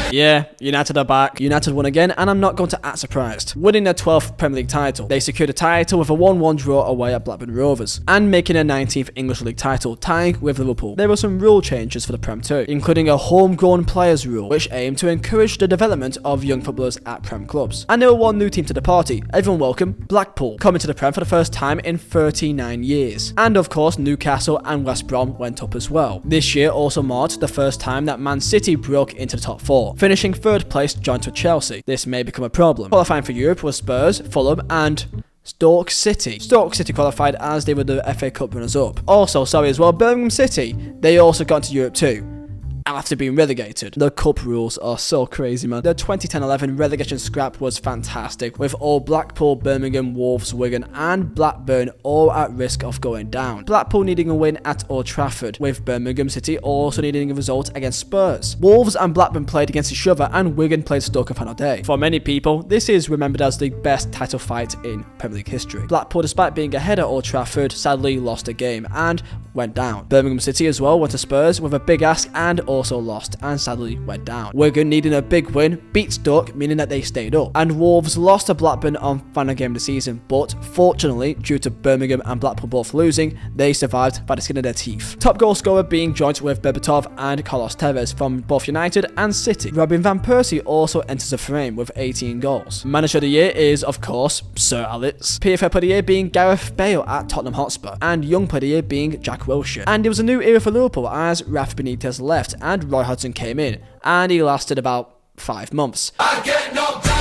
Yeah, United are back. United won again, and I'm not going to act surprised. Winning their 12th Premier League title, they secured a title with a 1-1 draw away at Blackburn Rovers, and making their 19th English League title, tying with Liverpool. There were some rule changes for the Prem too, including a homegrown players rule, which aimed to encourage the development of young footballers at Prem clubs. And there were one new team to the party. Everyone welcome, Blackpool, coming to the Prem for the first time in 39 years. And of course, Newcastle and West Brom went up as well. This year also marked the first time that Man City broke into the top 4. Finishing third place joint with Chelsea. This may become a problem. Qualifying for Europe was Spurs, Fulham, and Stoke City. Stoke City qualified as they were the FA Cup runners-up. Also, Birmingham City, they also got into Europe too, after being relegated. The cup rules are so crazy, man. The 2010-11 relegation scrap was fantastic, with all Blackpool, Birmingham, Wolves, Wigan, and Blackburn all at risk of going down. Blackpool needing a win at Old Trafford, with Birmingham City also needing a result against Spurs. Wolves and Blackburn played against each other, and Wigan played Stoke on final day. For many people, this is remembered as the best title fight in Premier League history. Blackpool, despite being ahead at Old Trafford, sadly lost a game and went down. Birmingham City as well went to Spurs with a big ask and also lost and sadly went down. Wigan needing a big win, beat Stoke, meaning that they stayed up. And Wolves lost to Blackburn on final game of the season, but fortunately, due to Birmingham and Blackpool both losing, they survived by the skin of their teeth. Top goal scorer being joint with Berbatov and Carlos Tevez from both United and City. Robin van Persie also enters the frame with 18 goals. Manager of the year is, of course, Sir Alex. PFA Player of the Year being Gareth Bale at Tottenham Hotspur, and Young Player of the Year being Jack Wilshere. And it was a new era for Liverpool as Rafa Benitez left and Roy Hodgson came in, and he lasted about 5 months. I get knocked down.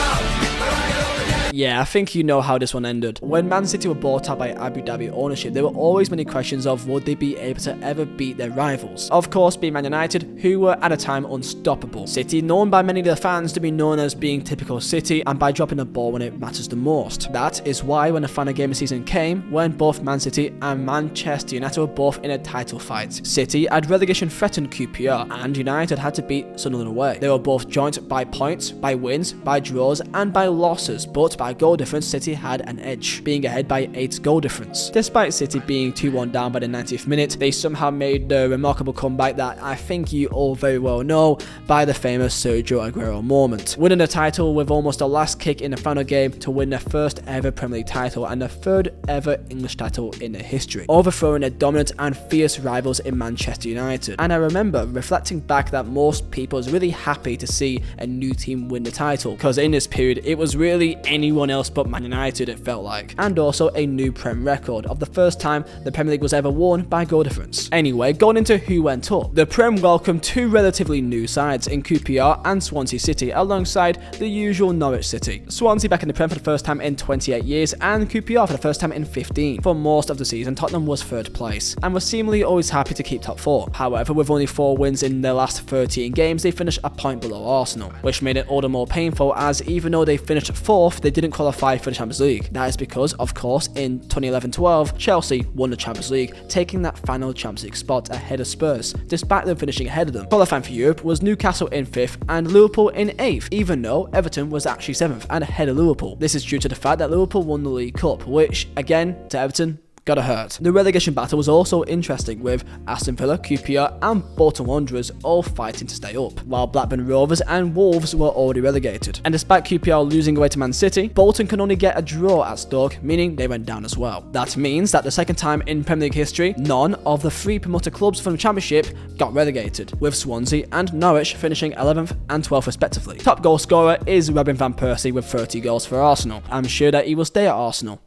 Yeah, I think you know how this one ended. When Man City were bought out by Abu Dhabi ownership, there were always many questions of would they be able to ever beat their rivals. Of course, being Man United, who were at a time unstoppable. City, known by many of their fans to be known as being typical City and by dropping the ball when it matters the most. That is why when the final game of the season came, when both Man City and Manchester United were both in a title fight. City had relegation threatened QPR, and United had to beat Sunderland away. They were both joint by points, by wins, by draws, and by losses, but by by goal difference, City had an edge, being ahead by 8 goal difference. Despite City being 2-1 down by the 90th minute, they somehow made the remarkable comeback that I think you all very well know by the famous Sergio Aguero moment, winning the title with almost a last kick in the final game to win their first ever Premier League title and the third ever English title in their history, overthrowing their dominant and fierce rivals in Manchester United. And I remember reflecting back that most people was really happy to see a new team win the title, because in this period it was really anyone else but Man United, it felt like, and also a new Prem record of the first time the Premier League was ever won by goal difference. Anyway, going into who went up, the Prem welcomed 2 relatively new sides in QPR and Swansea City alongside the usual Norwich City. Swansea back in the Prem for the first time in 28 years and QPR for the first time in 15. For most of the season, Tottenham was 3rd place and was seemingly always happy to keep top 4. However, with only 4 wins in their last 13 games, they finished a point below Arsenal, which made it all the more painful as even though they finished 4th, they didn't qualify for the Champions League. That is because, of course, in 2011-12, Chelsea won the Champions League, taking that final Champions League spot ahead of Spurs, despite them finishing ahead of them. Qualifying for Europe was Newcastle in 5th and Liverpool in 8th, even though Everton was actually 7th and ahead of Liverpool. This is due to the fact that Liverpool won the League Cup, which, again, to Everton, gotta hurt. The relegation battle was also interesting, with Aston Villa, QPR and Bolton Wanderers all fighting to stay up, while Blackburn Rovers and Wolves were already relegated. And despite QPR losing away to Man City, Bolton can only get a draw at Stoke, meaning they went down as well. That means that the second time in Premier League history, none of the 3 promoted clubs from the Championship got relegated, with Swansea and Norwich finishing 11th and 12th respectively. Top goal scorer is Robin van Persie with 30 goals for Arsenal. I'm sure that he will stay at Arsenal.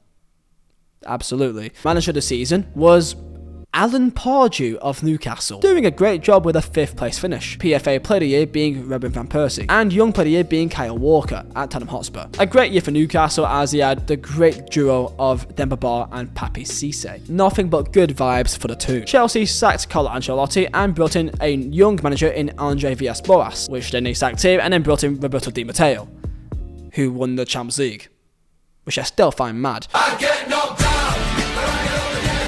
Absolutely. Manager of the season was Alan Pardew of Newcastle, doing a great job with a 5th place finish. PFA Player of the Year being Robin van Persie, and Young Player of the Year being Kyle Walker at Tottenham Hotspur. A great year for Newcastle as he had the great duo of Demba Ba and Papi Cisse. Nothing but good vibes for the two. Chelsea sacked Carlo Ancelotti and brought in a young manager in Andre Villas-Boas, which then they sacked him and then brought in Roberto Di Matteo, who won the Champions League, which I still find mad. I get knocked down.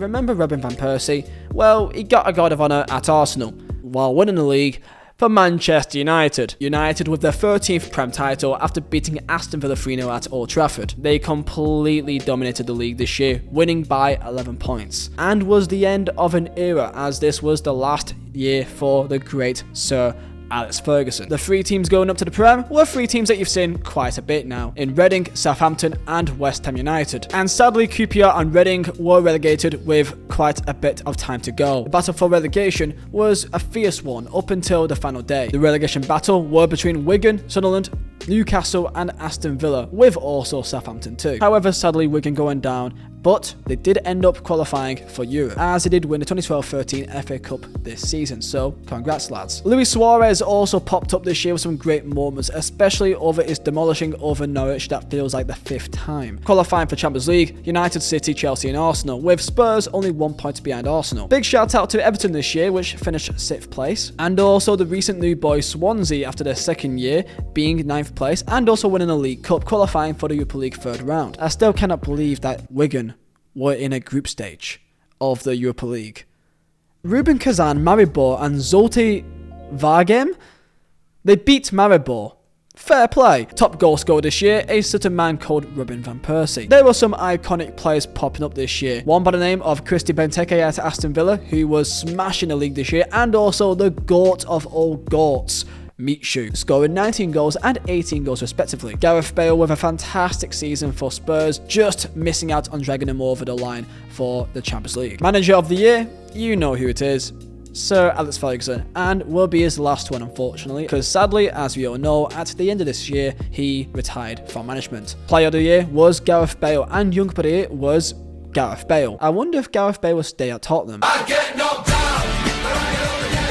Remember Robin van Persie? Well, he got a Guard of Honour at Arsenal, while winning the league for Manchester United. United with their 13th Prem title after beating Aston Villa 3-0 at Old Trafford. They completely dominated the league this year, winning by 11 points. And was the end of an era, as this was the last year for the great Sir Alex Ferguson. The 3 teams going up to the Prem were 3 teams that you've seen quite a bit now, in Reading, Southampton and West Ham United. And sadly, QPR and Reading were relegated with quite a bit of time to go. The battle for relegation was a fierce one up until the final day. The relegation battle were between Wigan, Sunderland, Newcastle and Aston Villa, with also Southampton too. However, sadly, Wigan going down, but they did end up qualifying for Europe, as they did win the 2012-13 FA Cup this season, so congrats lads. Luis Suarez also popped up this year with some great moments, especially over his demolishing over Norwich that feels like the 5th time. Qualifying for Champions League, United, City, Chelsea and Arsenal, with Spurs only 1 point behind Arsenal. Big shout out to Everton this year, which finished 6th place, and also the recent new boys Swansea after their 2nd year being 9th place and also winning a League Cup, qualifying for the Europa League 3rd round. I still cannot believe that Wigan were in a group stage of the Europa League. Rubin Kazan, Maribor and Zulte Waregem, they beat Maribor. Fair play. Top goal scorer this year, a certain man called Robin van Persie. There were some iconic players popping up this year. One by the name of Christy Benteke at Aston Villa, who was smashing the league this year, and also the GOAT of all GOATs, Michu, scoring 19 goals and 18 goals respectively. Gareth Bale with a fantastic season for Spurs, just missing out on dragging him over the line for the Champions League. Manager of the year, you know who it is, Sir Alex Ferguson, and will be his last one unfortunately, because sadly, as we all know, at the end of this year, he retired from management. Player of the year was Gareth Bale, and Young Player of the Year was Gareth Bale. I wonder if Gareth Bale will stay at Tottenham. I get knocked down.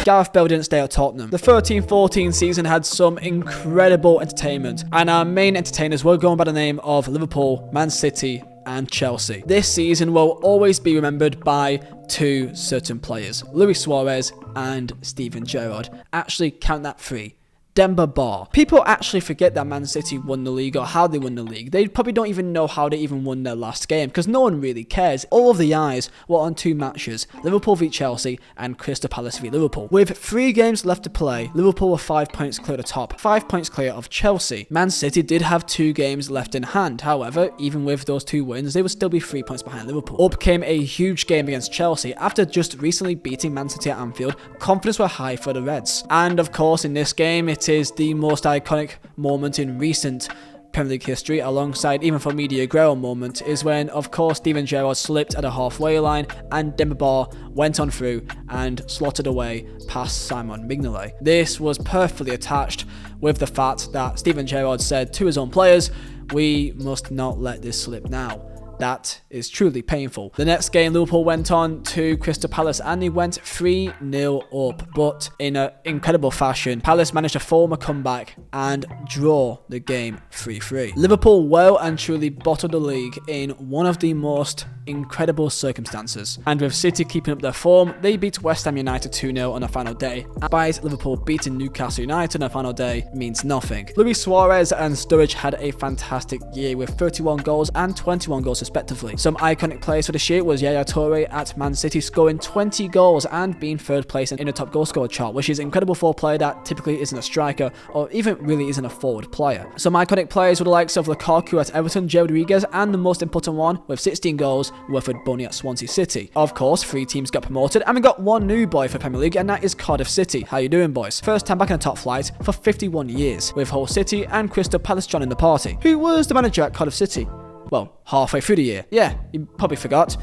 Gareth Bale didn't stay at Tottenham. The 13-14 season had some incredible entertainment, and our main entertainers were going by the name of Liverpool, Man City and Chelsea. This season will always be remembered by 2 certain players, Luis Suarez and Steven Gerrard. Actually, count that 3. Demba Ba. People actually forget that Man City won the league or how they won the league. They probably don't even know how they even won their last game because no one really cares. All of the eyes were on 2 matches, Liverpool v Chelsea and Crystal Palace v Liverpool. With 3 games left to play, Liverpool were 5 points clear of the top, 5 points clear of Chelsea. Man City did have 2 games left in hand. However, even with those 2 wins, they would still be 3 points behind Liverpool. Up came a huge game against Chelsea. After just recently beating Man City at Anfield, confidence were high for the Reds. And of course, in this game, it is the most iconic moment in recent Premier League history, alongside even for me the Aguero moment, is when of course Steven Gerrard slipped at a halfway line and Demba Ba went on through and slotted away past Simon Mignolet. This was perfectly attached with the fact that Steven Gerrard said to his own players, "We must not let this slip now." That is truly painful. The next game, Liverpool went on to Crystal Palace and they went 3-0 up. But in an incredible fashion, Palace managed to form a comeback and draw the game 3-3. Liverpool well and truly bottled the league in one of the most incredible circumstances. And with City keeping up their form, they beat West Ham United 2-0 on the final day. Despite Liverpool beating Newcastle United on the final day means nothing. Luis Suarez and Sturridge had a fantastic year with 31 goals and 21 goals respectively. Some iconic players for this year was Yaya Toure at Man City scoring 20 goals and being 3rd place in the top goal scorer chart, which is incredible for a player that typically isn't a striker or even really isn't a forward player. Some iconic players were the likes of Lukaku at Everton, Joe Rodriguez, and the most important one with 16 goals, Wilfred Boney at Swansea City. Of course, 3 teams got promoted and we got 1 new boy for Premier League, and that is Cardiff City. How you doing, boys? First time back in the top flight for 51 years, with Hull City and Crystal Palace joining the party. Who was the manager at Cardiff City? Well, halfway through the year. Yeah, you probably forgot.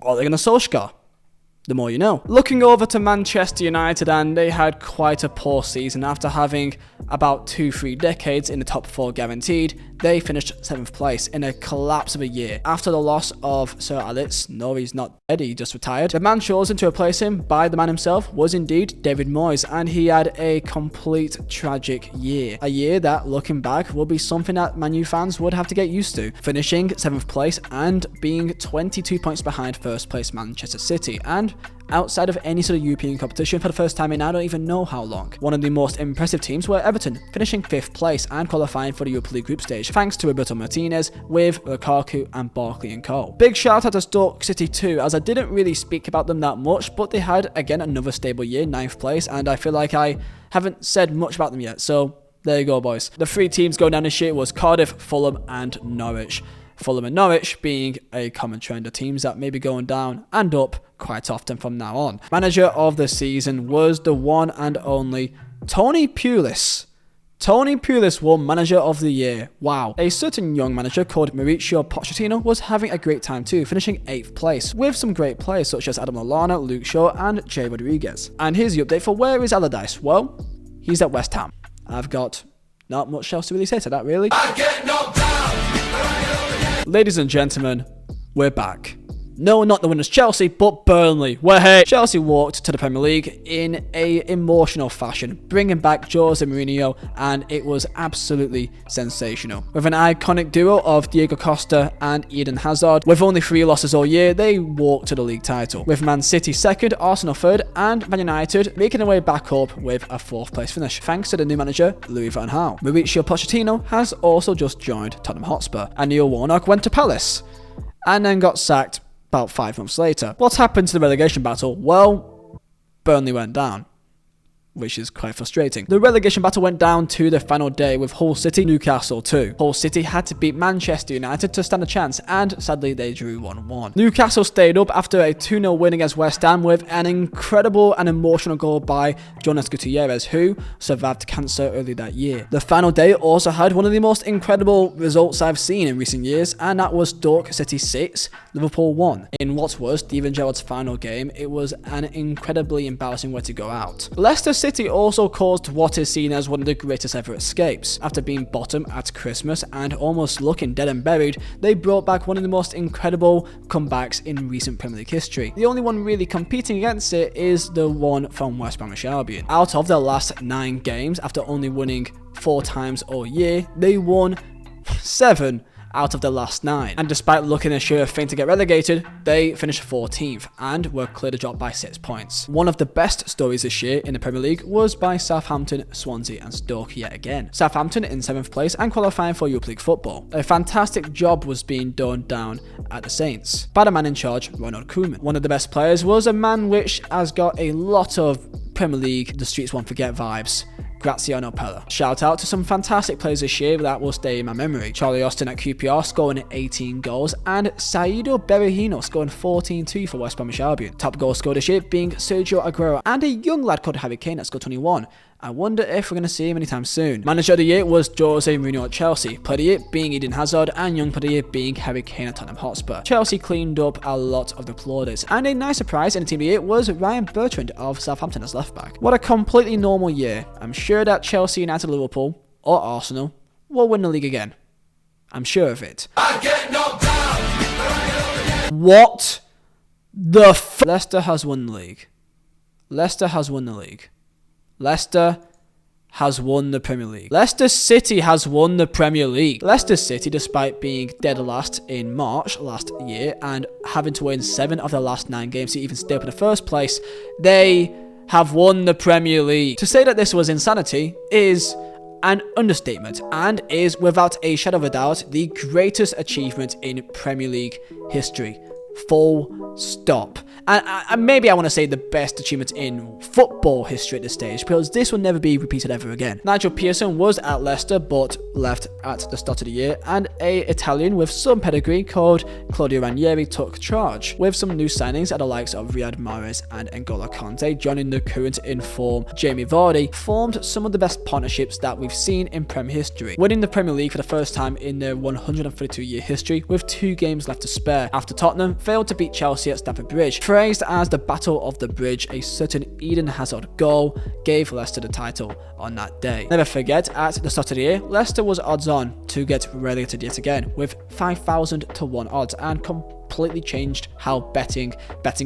Ole Gunnar Solskjaer. The more you know. Looking over to Manchester United, and they had quite a poor season after having about 2-3 decades in the top 4 guaranteed. They finished 7th place in a collapse of a year. After the loss of Sir Alex, no, he's not dead, he just retired. The man chosen to replace him by the man himself was indeed David Moyes, and he had a complete tragic year. A year that, looking back, will be something that Man U fans would have to get used to. Finishing 7th place and being 22 points behind 1st place Manchester City, and outside of any sort of European competition for the first time in I don't even know how long. One of the most impressive teams were Everton, finishing 5th place and qualifying for the Europa League group stage, thanks to Roberto Martinez with Lukaku and Barkley and co. Big shout out to Stoke City too, as I didn't really speak about them that much, but they had again another stable year, 9th place, and I feel like I haven't said much about them yet, so there you go, boys. The 3 teams going down this year was Cardiff, Fulham and Norwich. Fulham and Norwich being a common trend of teams that may be going down and up quite often from now on. Manager of the season was the one and only Tony Pulis. Tony Pulis won Manager of the Year. Wow. A certain young manager called Maurizio Pochettino was having a great time too, finishing 8th place, with some great players such as Adam Lallana, Luke Shaw and Jay Rodriguez. And here's the update for where is Allardyce? Well, he's at West Ham. I've got not much else to really say to that, really. I get knocked down. Ladies and gentlemen, we're back. No, not the winners Chelsea, but Burnley. Where hey, Chelsea walked to the Premier League in a emotional fashion, bringing back Jose Mourinho, and it was absolutely sensational. With an iconic duo of Diego Costa and Eden Hazard, with only 3 losses all year, they walked to the league title. With Man City 2nd, Arsenal 3rd, and Man United making their way back up with a 4th place finish, thanks to the new manager, Louis van Gaal. Mauricio Pochettino has also just joined Tottenham Hotspur, and Neil Warnock went to Palace, and then got sacked about 5 months later. What happened to the relegation battle? Well, Burnley went down, which is quite frustrating. The relegation battle went down to the final day with Hull City, Newcastle 2. Hull City had to beat Manchester United to stand a chance, and sadly they drew 1-1. Newcastle stayed up after a 2-0 win against West Ham with an incredible and emotional goal by Jonas Gutierrez, who survived cancer early that year. The final day also had one of the most incredible results I've seen in recent years, and that was Stoke City 6, Liverpool 1. In what was Steven Gerrard's final game, it was an incredibly embarrassing way to go out. Leicester City also caused what is seen as one of the greatest ever escapes. After being bottom at Christmas and almost looking dead and buried, they brought back one of the most incredible comebacks in recent Premier League history. The only one really competing against it is the one from West Bromwich Albion. Out of their last 9 games, after only winning 4 times all year, they won 7 out of the last 9. And despite looking a sure thing to get relegated, they finished 14th and were cleared a drop by 6 points. One of the best stories this year in the Premier League was by Southampton, Swansea and Stoke yet again. Southampton in 7th place and qualifying for Europe League football. A fantastic job was being done down at the Saints by the man in charge, Ronald Koeman. One of the best players was a man which has got a lot of Premier League, the streets won't forget vibes. Graziano Pella. Shout out to some fantastic players this year that will stay in my memory. Charlie Austin at QPR scoring 18 goals and Saido Berahino scoring 14 for West Bromwich Albion. Top goal scorer this year being Sergio Aguero and a young lad called Harry Kane that scored 21. I wonder if we're going to see him anytime soon. Manager of the year was Jose Mourinho at Chelsea. Player of the year being Eden Hazard and young player of the year being Harry Kane at Tottenham Hotspur. Chelsea cleaned up a lot of the plaudits. And a nice surprise in the team of the year was Ryan Bertrand of Southampton as left back. What a completely normal year. I'm sure that Chelsea, United, Liverpool or Arsenal will win the league again. I'm sure of it. I get knocked down. What the f? Leicester has won the league. Leicester has won the league. Leicester has won the Premier League. Leicester City has won the Premier League. Leicester City, despite being dead last in March last year and having to win 7 of their last 9 games to even stay up in the first place, they have won the Premier League. To say that this was insanity is an understatement and is, without a shadow of a doubt, the greatest achievement in Premier League history. Full stop. And maybe I want to say the best achievement in football history at this stage, because this will never be repeated ever again. Nigel Pearson was at Leicester but left at the start of the year, and an Italian with some pedigree called Claudio Ranieri took charge, with some new signings at the likes of Riyad Mahrez and N'Golo Conte joining the current in form Jamie Vardy, formed some of the best partnerships that we've seen in Premier history, winning the Premier League for the first time in their 132-year history with 2 games left to spare, after Tottenham failed to beat Chelsea at Stamford Bridge. Praised as the Battle of the Bridge, a certain Eden Hazard goal gave Leicester the title on that day. Never forget, at the start of the year, Leicester was odds on to get relegated yet again, with 5,000 to 1 odds, and completely changed how betting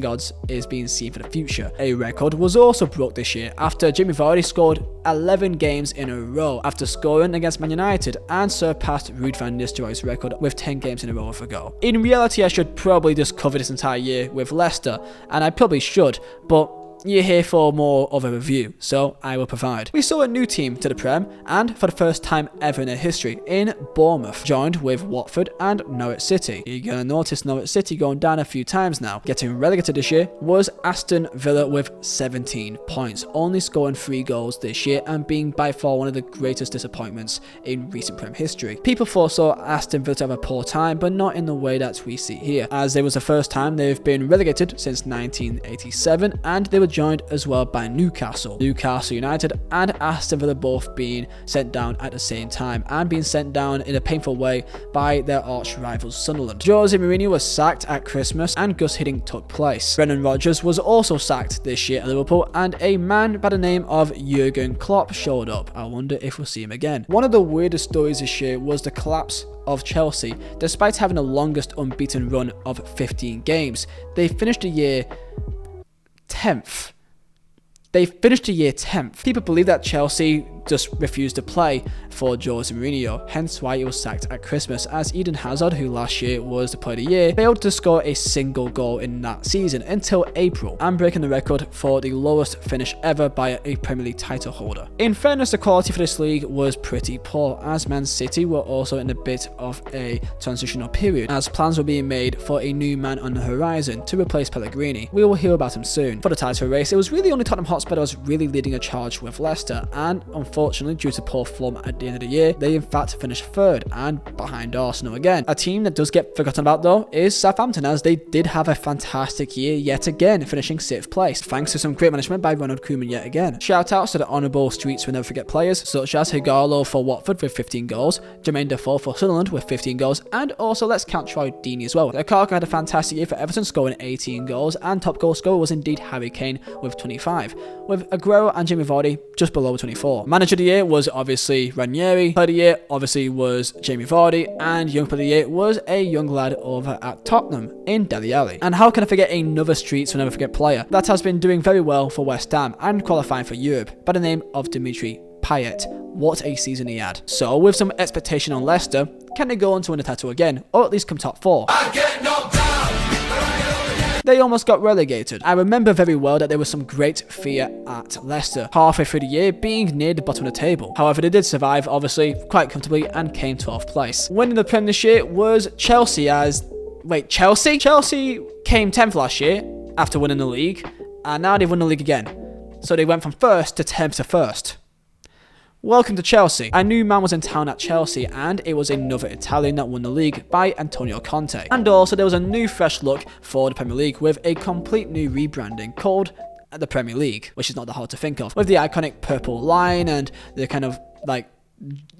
odds is being seen for the future. A record was also broke this year after Jamie Vardy scored 11 games in a row after scoring against Man United and surpassed Ruud van Nistelrooy's record with 10 games in a row of a goal. In reality, I should probably just cover this entire year with Leicester, and I probably should, but you're here for more of a review, so I will provide. We saw a new team to the Prem, and for the first time ever in their history, in Bournemouth, joined with Watford and Norwich City. You're going to notice Norwich City going down a few times now. Getting relegated this year was Aston Villa with 17 points, only scoring 3 goals this year and being by far one of the greatest disappointments in recent Prem history. People foresaw Aston Villa to have a poor time, but not in the way that we see here, as it was the first time they've been relegated since 1987, and they were joined as well by Newcastle United and Aston Villa both being sent down at the same time, and being sent down in a painful way by their arch rivals Sunderland. Jose Mourinho was sacked at Christmas and Gus Hiddink took place. Brendan Rodgers was also sacked this year at Liverpool, and a man by the name of Jurgen Klopp showed up. I wonder if we'll see him again. One of the weirdest stories this year was the collapse of Chelsea. Despite having the longest unbeaten run of 15 games, they finished the year 10th. People believe that Chelsea just refused to play for Jose Mourinho, hence why he was sacked at Christmas, as Eden Hazard, who last year was the player of the year, failed to score a single goal in that season until April, and breaking the record for the lowest finish ever by a Premier League title holder. In fairness, the quality for this league was pretty poor, as Man City were also in a bit of a transitional period, as plans were being made for a new man on the horizon to replace Pellegrini. We will hear about him soon. For the title race, it was really only Tottenham Hotspur that was really leading a charge with Leicester, and unfortunately, due to poor form at the end of the year, they in fact finished 3rd and behind Arsenal again. A team that does get forgotten about though is Southampton, as they did have a fantastic year yet again, finishing 6th place, thanks to some great management by Ronald Koeman yet again. Shout outs to the honourable streets we never forget players, such as Ighalo for Watford with 15 goals, Jermaine Defoe for Sunderland with 15 goals, and also let's count Troy Deeney as well. Lukaku had a fantastic year for Everton, scoring 18 goals, and top goal scorer was indeed Harry Kane with 25, with Aguero and Jamie Vardy just below 24. Manager of the year was obviously Ranieri, player of the year obviously was Jamie Vardy, and young player of the year was a young lad over at Tottenham in Dele Alli. And how can I forget another streets will never forget player that has been doing very well for West Ham and qualifying for Europe, by the name of Dimitri Payet. What a season he had. So with some expectation on Leicester, can they go on to win the title again, or at least come top 4? I get knocked down, but I get up again. They almost got relegated. I remember very well that there was some great fear at Leicester halfway through the year being near the bottom of the table. However, they did survive, obviously, quite comfortably and came 12th place. Winning the Prem this year was Chelsea Chelsea? Chelsea came 10th last year after winning the league, and now they've won the league again. So they went from 1st to 10th to 1st. Welcome to Chelsea. A new man was in town at Chelsea, and it was another Italian that won the league by Antonio Conte. And also there was a new fresh look for the Premier League with a complete new rebranding called the Premier League, which is not that hard to think of, with the iconic purple line and the kind of like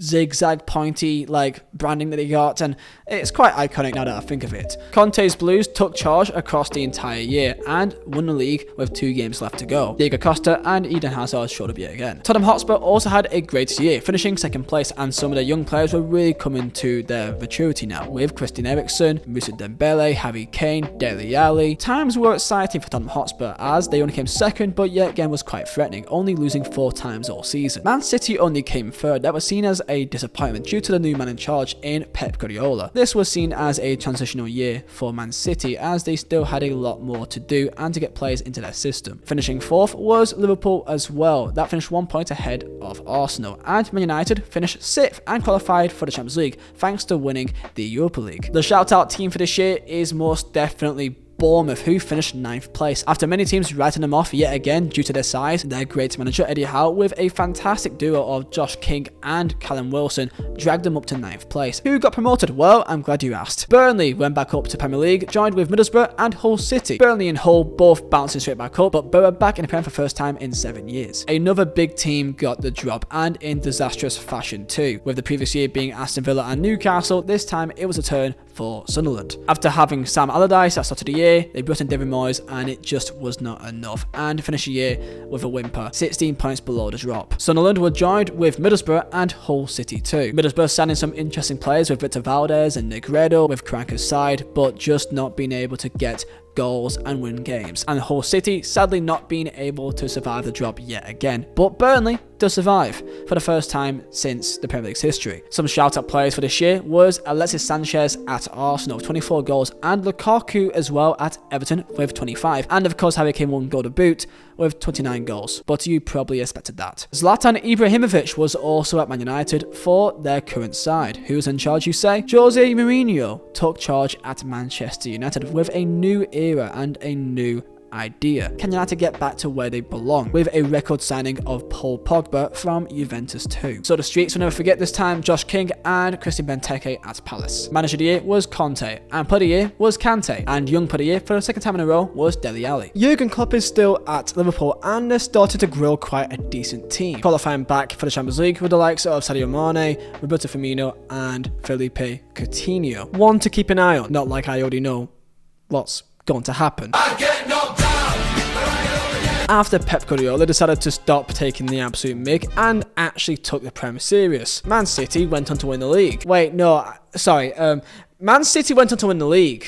zigzag pointy like branding that he got, and it's quite iconic now that I think of it. Conte's Blues took charge across the entire year and won the league with 2 games left to go. Diego Costa and Eden Hazard showed up yet again. Tottenham Hotspur also had a great year, finishing 2nd place, and some of their young players were really coming to their maturity now, with Christian Eriksen, Moussa Dembele, Harry Kane, Dele Alli. Times were exciting for Tottenham Hotspur as they only came 2nd, but yet again was quite threatening, only losing 4 times all season. Man City only came 3rd. That was seen as a disappointment due to the new man in charge in Pep Guardiola. This was seen as a transitional year for Man City as they still had a lot more to do and to get players into their system. Finishing 4th was Liverpool as well. That finished 1 point ahead of Arsenal, and Man United finished 6th and qualified for the Champions League thanks to winning the Europa League. The shout out team for this year is most definitely Bournemouth, who finished 9th place. After many teams writing them off yet again due to their size, their great manager Eddie Howe, with a fantastic duo of Josh King and Callum Wilson, dragged them up to 9th place. Who got promoted? Well, I'm glad you asked. Burnley went back up to Premier League, joined with Middlesbrough and Hull City. Burnley and Hull both bouncing straight back up, but Borough back in the Prem for the first time in 7 years. Another big team got the drop, and in disastrous fashion too, with the previous year being Aston Villa and Newcastle. This time it was a turn for Sunderland. After having Sam Allardyce at the start of the year, they brought in David Moyes, and it just was not enough, and finished the year with a whimper, 16 points below the drop. Sunderland were joined with Middlesbrough and Hull City too. Middlesbrough signing some interesting players with Victor Valdez and Negredo with Cranker's side, but just not being able to get goals and win games, and Hull City sadly not being able to survive the drop yet again. But Burnley does survive for the first time since the Premier League's history. Some shout out players for this year was Alexis Sanchez at Arsenal with 24 goals, and Lukaku as well at Everton with 25, and of course Harry Kane won Golden Boot with 29 goals, but you probably expected that. Zlatan Ibrahimovic was also at Man United for their current side. Who's in charge, you say? Jose Mourinho took charge at Manchester United with a new era and a new idea. Can United get back to where they belong with a record signing of Paul Pogba from Juventus too? So the streets will never forget this time Josh King and Christian Benteke at Palace. Manager of the year was Conte, and player of the year was Kante, and young player of the year for the 2nd time in a row was Dele Alli. Jurgen Klopp is still at Liverpool, and they're starting to grow quite a decent team, qualifying back for the Champions League with the likes of Sadio Mane, Roberto Firmino and Felipe Coutinho. One to keep an eye on, not like I already know what's going to happen. I get knocked down, but I get up again. After Pep Guardiola decided to stop taking the absolute mick and actually took the Prem serious, Man City went on to win the league. Man City went on to win the league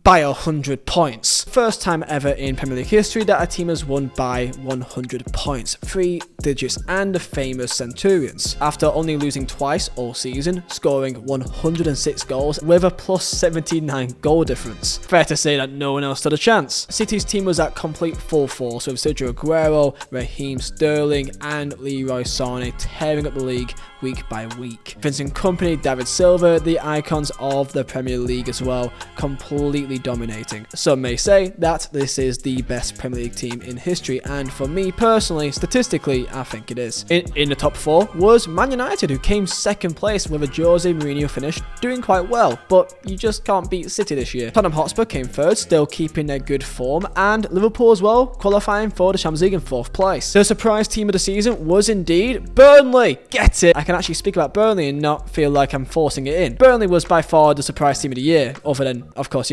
by 100 points. First time ever in Premier League history that a team has won by 100 points, 3 digits, and the famous Centurions. After only losing twice all season, scoring 106 goals with a plus 79 goal difference. Fair to say that no one else stood a chance. City's team was at complete full force with Sergio Aguero, Raheem Sterling, and Leroy Sané tearing up the league week by week. Vincent Kompany, David Silva, the icons of the Premier League as well, completely dominating. Some may say that this is the best Premier League team in history, and for me personally, statistically, I think it is. In the top 4 was Man United, who came 2nd place with a Jose Mourinho finish, doing quite well, but you just can't beat City this year. Tottenham Hotspur came 3rd, still keeping their good form, and Liverpool as well, qualifying for the Champions League in 4th place. The surprise team of the season was indeed Burnley. Get it? I can actually speak about Burnley and not feel like I'm forcing it in. Burnley was by far the surprise team of the year, other than, of course,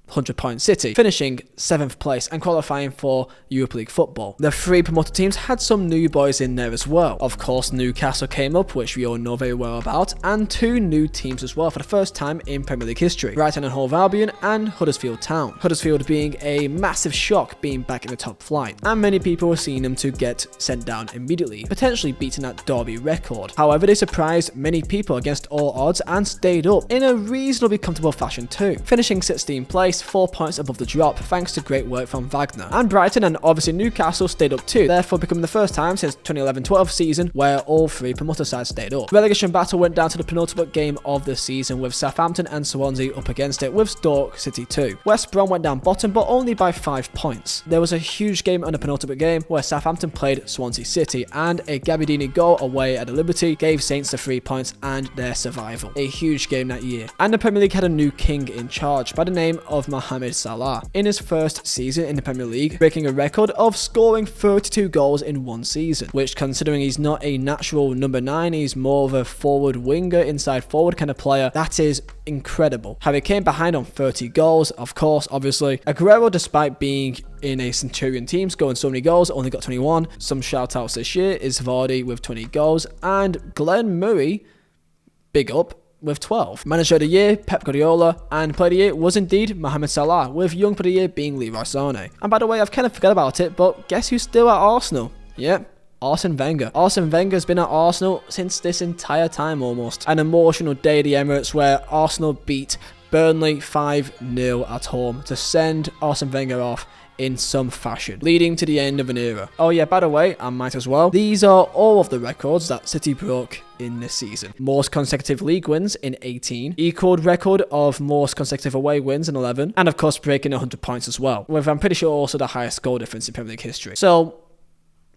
100-point City, finishing 7th place and qualifying for Europa League football. The 3 promoted teams had some new boys in there as well. Of course, Newcastle came up, which we all know very well about, and 2 new teams as well for the first time in Premier League history: Brighton and Hove Albion and Huddersfield Town. Huddersfield being a massive shock being back in the top flight, and many people were seeing them to get sent down immediately, potentially beating that Derby record. However, they surprised many people against all odds and stayed up in a reasonably comfortable fashion too, finishing 16th place, 4 points above the drop thanks to great work from Wagner. And Brighton and obviously Newcastle stayed up too, therefore becoming the first time since 2011-12 season where all 3 promoter sides stayed up. Relegation battle went down to the penultimate game of the season, with Southampton and Swansea up against it, with Stoke City too. West Brom went down bottom, but only by 5 points. There was a huge game on the penultimate game where Southampton played Swansea City, and a Gabbiadini goal away at the Liberty gave Saints the 3 points and their survival. A huge game that year. And the Premier League had a new king in charge by the name of Mohamed Salah, in his first season in the Premier League, breaking a record of scoring 32 goals in one season, which, considering he's not a natural number 9, he's more of a forward winger, inside forward kind of player, that is incredible. How he came behind on 30 goals, of course, obviously. Aguero, despite being in a Centurion team, scoring so many goals, only got 21. Some shout outs this year is Vardy with 20 goals, and Glenn Murray, big up, with 12. Manager of the year, Pep Guardiola, and player of the year was indeed Mohamed Salah, with young player of the year being Leroy Sané. And by the way, I've kind of forgot about it, but guess who's still at Arsenal? Yep. Arsene Wenger. Arsene Wenger's been at Arsenal since this entire time almost. An emotional day at the Emirates where Arsenal beat Burnley 5-0 at home to send Arsene Wenger off in some fashion, leading to the end of an era. Oh yeah, by the way, I might as well, these are all of the records that City broke in this season. Most consecutive league wins in 18, equaled record of most consecutive away wins in 11, and of course breaking 100 points as well, with I'm pretty sure also the highest goal difference in Premier League history. So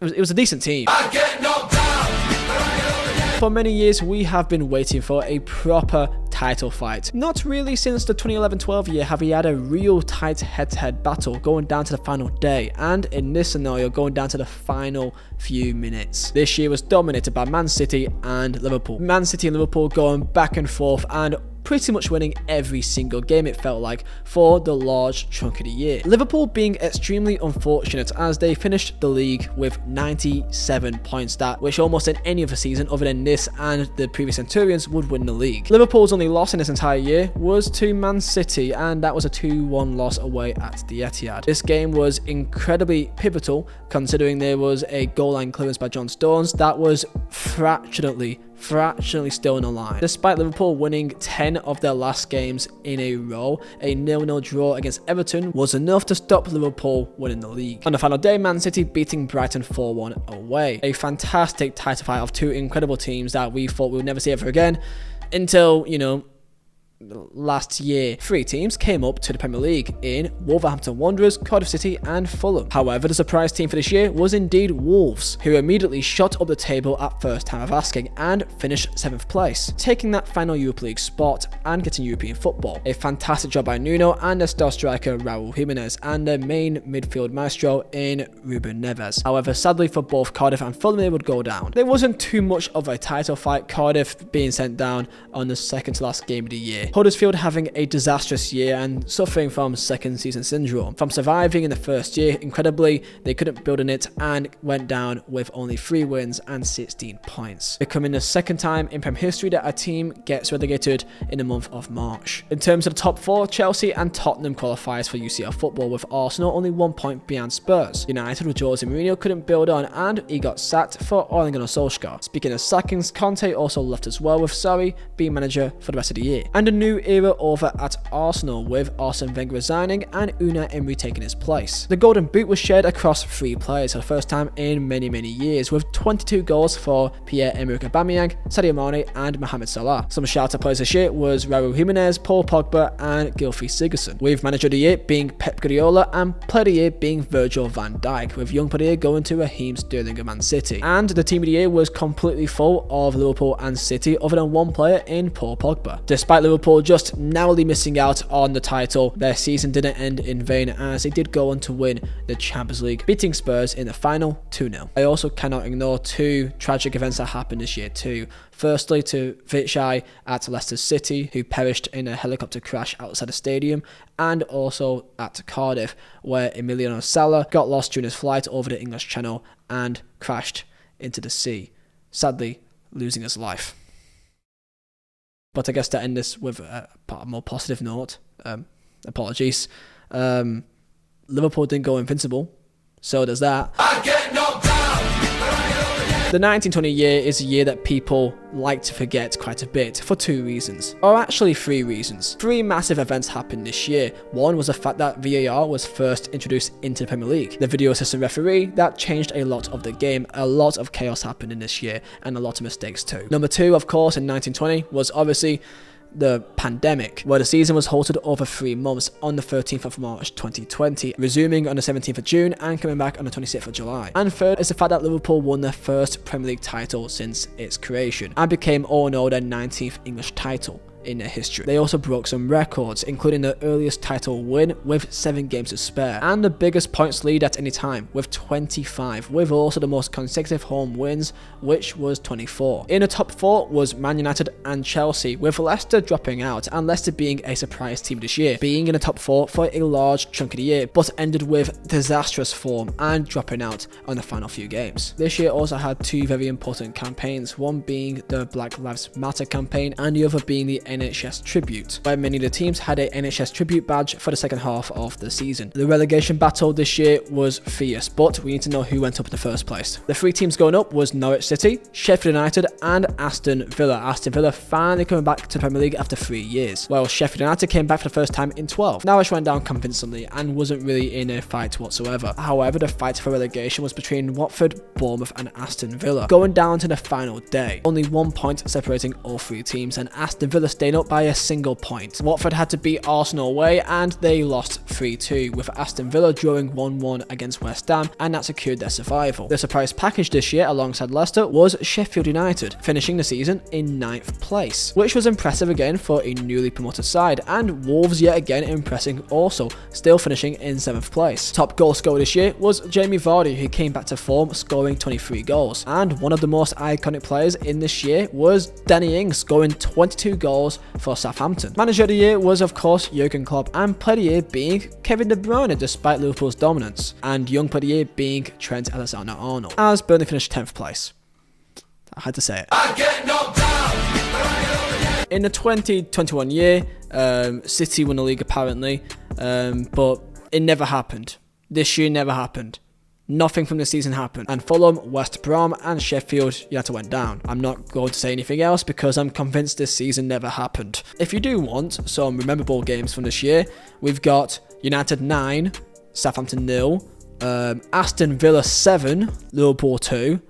it was a decent team. I get knocked down, but I get up again. For many years, we have been waiting for a proper title fight. Not really since the 2011-12 year have we had a real tight head-to-head battle going down to the final day, and in this scenario going down to the final few minutes. This year was dominated by Man City and Liverpool. Man City and Liverpool going back and forth and pretty much winning every single game, it felt like, for the large chunk of the year. Liverpool being extremely unfortunate as they finished the league with 97 points, that which almost in any other season other than this and the previous Centurions would win the league. Liverpool's only loss in this entire year was to Man City, and that was a 2-1 loss away at the Etihad. This game was incredibly pivotal considering there was a goal line clearance by John Stones that was fractionally still in the line. Despite Liverpool winning 10 of their last games in a row, a 0-0 draw against Everton was enough to stop Liverpool winning the league. On the final day, Man City beating Brighton 4-1 away. A fantastic title fight of 2 incredible teams that we thought we would never see ever again until, you know, last year. 3 teams came up to the Premier League in Wolverhampton Wanderers, Cardiff City and Fulham. However, the surprise team for this year was indeed Wolves, who immediately shot up the table at first time of asking and finished 7th place, taking that final Europa League spot and getting European football. A fantastic job by Nuno and their star striker Raul Jimenez and their main midfield maestro in Ruben Neves. However, sadly for both Cardiff and Fulham, they would go down. There wasn't too much of a title fight, Cardiff being sent down on the second to last game of the year. Huddersfield having a disastrous year and suffering from second season syndrome. From surviving in the first year, incredibly, they couldn't build on it and went down with only 3 wins and 16 points, becoming the second time in Prem history that a team gets relegated in the month of March. In terms of the top 4, Chelsea and Tottenham qualifies for UCL football, with Arsenal only 1 point behind Spurs. United with Jose Mourinho couldn't build on and he got sacked for Ole Gunnar Solskjaer. Speaking of sackings, Conte also left as well, with Sarri being manager for the rest of the year. And a new era over at Arsenal, with Arsene Wenger resigning and Unai Emery taking his place. The Golden Boot was shared across 3 players for the first time in many years, with 22 goals for Pierre-Emerick Aubameyang, Sadio Mane and Mohamed Salah. Some shout-out players this year was Raul Jimenez, Paul Pogba and Gylfi Sigurdsson, with manager of the year being Pep Guardiola and player of the year being Virgil van Dijk, with young player of the year going to Raheem Sterling of Man City. And the team of the year was completely full of Liverpool and City other than 1 player in Paul Pogba. Despite Liverpool Liverpool just narrowly missing out on the title. Their season didn't end in vain as they did go on to win the Champions League, beating Spurs in the final 2-0. I also cannot ignore two tragic events that happened this year too. Firstly, to Vizeh at Leicester City, who perished in a helicopter crash outside the stadium, and also at Cardiff, where Emiliano Sala got lost during his flight over the English Channel and crashed into the sea, sadly losing his life. But I guess to end this with a more positive note, apologies, Liverpool didn't go invincible, so there's that. I get knocked down, but I get up again. The 1920 year is a year that people like to forget quite a bit for two reasons, or actually three reasons. Three massive events happened this year. One was the fact that VAR was first introduced into the Premier League, the video assistant referee that changed a lot of the game. A lot of chaos happened in this year and a lot of mistakes too. Number two, of course, in 1920 was obviously the pandemic, where the season was halted over 3 months on the 13th of March 2020, resuming on the 17th of June and coming back on the 26th of July. And third is the fact that Liverpool won their first Premier League title since its creation and became all in all their 19th English title in their history. They also broke some records, including the earliest title win with 7 games to spare, and the biggest points lead at any time with 25, with also the most consecutive home wins, which was 24. In the top 4 was Man United and Chelsea, with Leicester dropping out and Leicester being a surprise team this year, being in the top 4 for a large chunk of the year, but ended with disastrous form and dropping out on the final few games. This year also had 2 very important campaigns, one being the Black Lives Matter campaign and the other being the NHS Tribute, where many of the teams had a NHS Tribute badge for the second half of the season. The relegation battle this year was fierce, but we need to know who went up in the first place. The 3 teams going up was Norwich City, Sheffield United and Aston Villa. Aston Villa finally coming back to the Premier League after 3 years, while Sheffield United came back for the first time in 12. Norwich went down convincingly and wasn't really in a fight whatsoever. However, the fight for relegation was between Watford, Bournemouth and Aston Villa, going down to the final day. Only 1 point separating all 3 teams, and Aston Villa staying up by a single point. Watford had to beat Arsenal away and they lost 3-2, with Aston Villa drawing 1-1 against West Ham, and that secured their survival. The surprise package this year alongside Leicester was Sheffield United, finishing the season in 9th place, which was impressive again for a newly promoted side, and Wolves yet again impressing also, still finishing in 7th place. Top goal scorer this year was Jamie Vardy, who came back to form, scoring 23 goals, and one of the most iconic players in this year was Danny Ings, scoring 22 goals for Southampton. Manager of the year was of course Jurgen Klopp, and player of the year being Kevin De Bruyne despite Liverpool's dominance, and young player of the year being Trent Alexander-Arnold, as Burnley finished 10th place. I had to say it. I get knocked down, but I get up again. In the 2021 year, City won the league apparently, but it never happened. This year never happened. Nothing from the season happened, and Fulham, West Brom and Sheffield United went down. I'm not going to say anything else because I'm convinced this season never happened. If you do want some memorable games from this year, we've got United 9, Southampton 0, Aston Villa 7, Liverpool 2.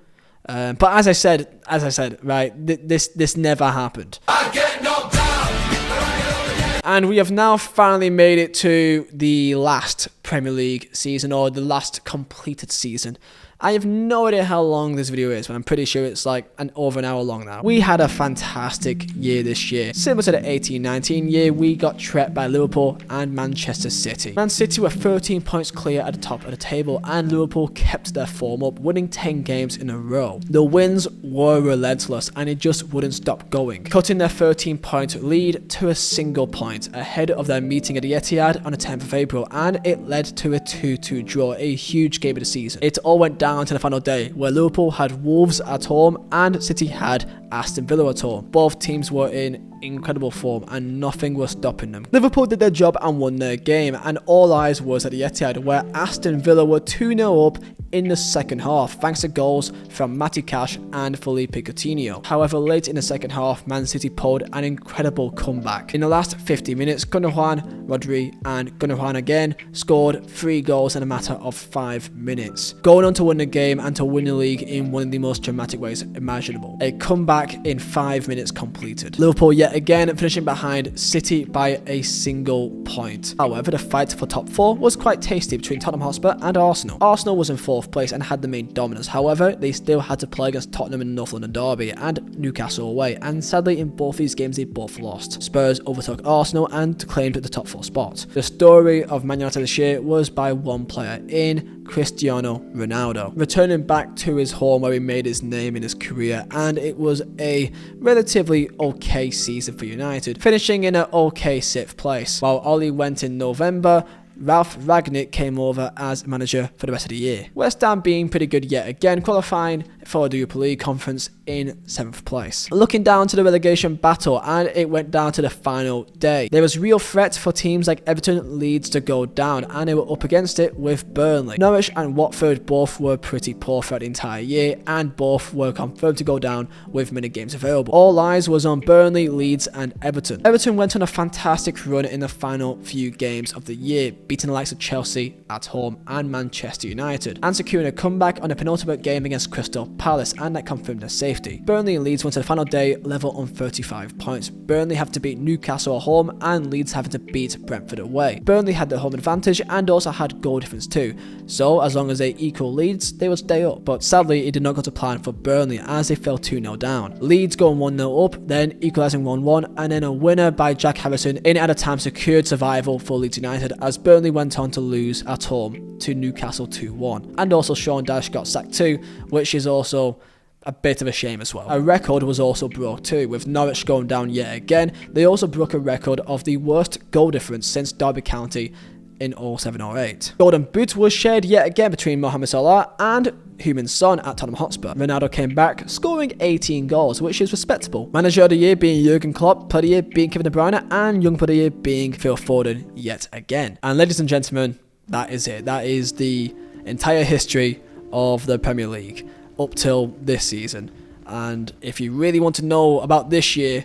But as I said, right, this never happened. I get knocked down, but I get up again. And we have now finally made it to the last Premier League season, or the last completed season. I have no idea how long this video is, but I'm pretty sure it's like over an hour long now. We had a fantastic year this year. Similar to the 18-19 year, we got treated by Liverpool and Manchester City. Man City were 13 points clear at the top of the table, and Liverpool kept their form up, winning 10 games in a row. The wins were relentless, and it just wouldn't stop going, cutting their 13-point lead to a single point ahead of their meeting at the Etihad on the 10th of April, and it led to a 2-2 draw, a huge game of the season. It all went down to the final day, where Liverpool had Wolves at home and City had Aston Villa at home. Both teams were in incredible form and nothing was stopping them. Liverpool did their job and won their game, and all eyes was at the Etihad, where Aston Villa were 2-0 up in the second half, thanks to goals from Matty Cash and Felipe Coutinho. However, late in the second half, Man City pulled an incredible comeback. In the last 50 minutes, Gundogan, Rodri and Gundogan again scored 3 goals in a matter of 5 minutes, going on to win the game and to win the league in one of the most dramatic ways imaginable. A comeback in 5 minutes completed. Liverpool yet again finishing behind City by a single point. However, the fight for top 4 was quite tasty between Tottenham Hotspur and Arsenal. Arsenal was in 4th 4th place and had the main dominance. However, they still had to play against Tottenham in North London derby and Newcastle away, and sadly in both these games they both lost. Spurs overtook Arsenal and claimed the top 4 spot. The story of Man United this year was by one player in Cristiano Ronaldo, returning back to his home where he made his name in his career, and it was a relatively okay season for United, finishing in an okay 6th place. While Oli went in November, Ralph Rangnick came over as manager for the rest of the year. West Ham being pretty good yet again, qualifying for the Europa League conference in 7th place. Looking down to the relegation battle, and it went down to the final day. There was real threat for teams like Everton, Leeds to go down, and they were up against it with Burnley. Norwich and Watford both were pretty poor throughout the entire year, and both were confirmed to go down with many games available. All eyes was on Burnley, Leeds and Everton. Everton went on a fantastic run in the final few games of the year, beating the likes of Chelsea at home and Manchester United, and securing a comeback on a penultimate game against Crystal Palace, and that confirmed their safety. Burnley and Leeds went to the final day level on 35 points. Burnley have to beat Newcastle at home and Leeds having to beat Brentford away. Burnley had the home advantage and also had goal difference too, so as long as they equal Leeds, they would stay up. But sadly, it did not go to plan for Burnley as they fell 2-0 down. Leeds going 1-0 up, then equalising 1-1, and then a winner by Jack Harrison in at a time secured survival for Leeds United, as Burnley went on to lose at home to Newcastle 2-1. And also Sean Dyche got sacked too, which is also a bit of a shame as well. A record was also broke too, with Norwich going down yet again. They also broke a record of the worst goal difference since Derby County in 07-08. Golden Boot was shared yet again between Mohamed Salah and Heung-min Son at Tottenham Hotspur. Ronaldo came back, scoring 18 goals, which is respectable. Manager of the year being Jurgen Klopp, Player of the year being Kevin De Bruyne, and Young Player of the year being Phil Foden yet again. And ladies and gentlemen, that is it. That is the entire history of the Premier League up till this season. And if you really want to know about this year,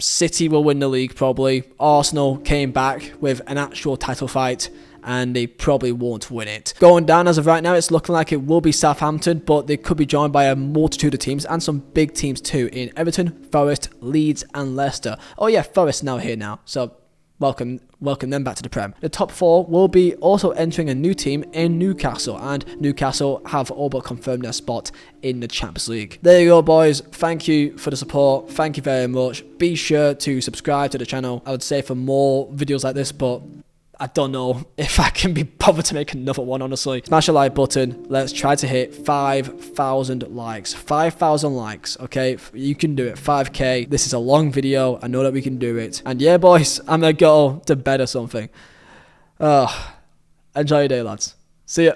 City will win the league probably. Arsenal came back with an actual title fight, and they probably won't win it. Going down as of right now, it's looking like it will be Southampton, but they could be joined by a multitude of teams and some big teams too in Everton, Forest, Leeds and Leicester. Oh yeah, Forest now here now, so welcome them back to the Prem. The top 4 will be also entering a new team in Newcastle, and Newcastle have all but confirmed their spot in the Champions League. There you go, boys. Thank you for the support. Thank you very much. Be sure to subscribe to the channel, I would say, for more videos like this, but I don't know if I can be bothered to make another one, honestly. Smash the like button. Let's try to hit 5,000 likes. 5,000 likes, okay? You can do it. 5k. This is a long video. I know that we can do it. And yeah, boys, I'm going to go to bed or something. Enjoy your day, lads. See ya.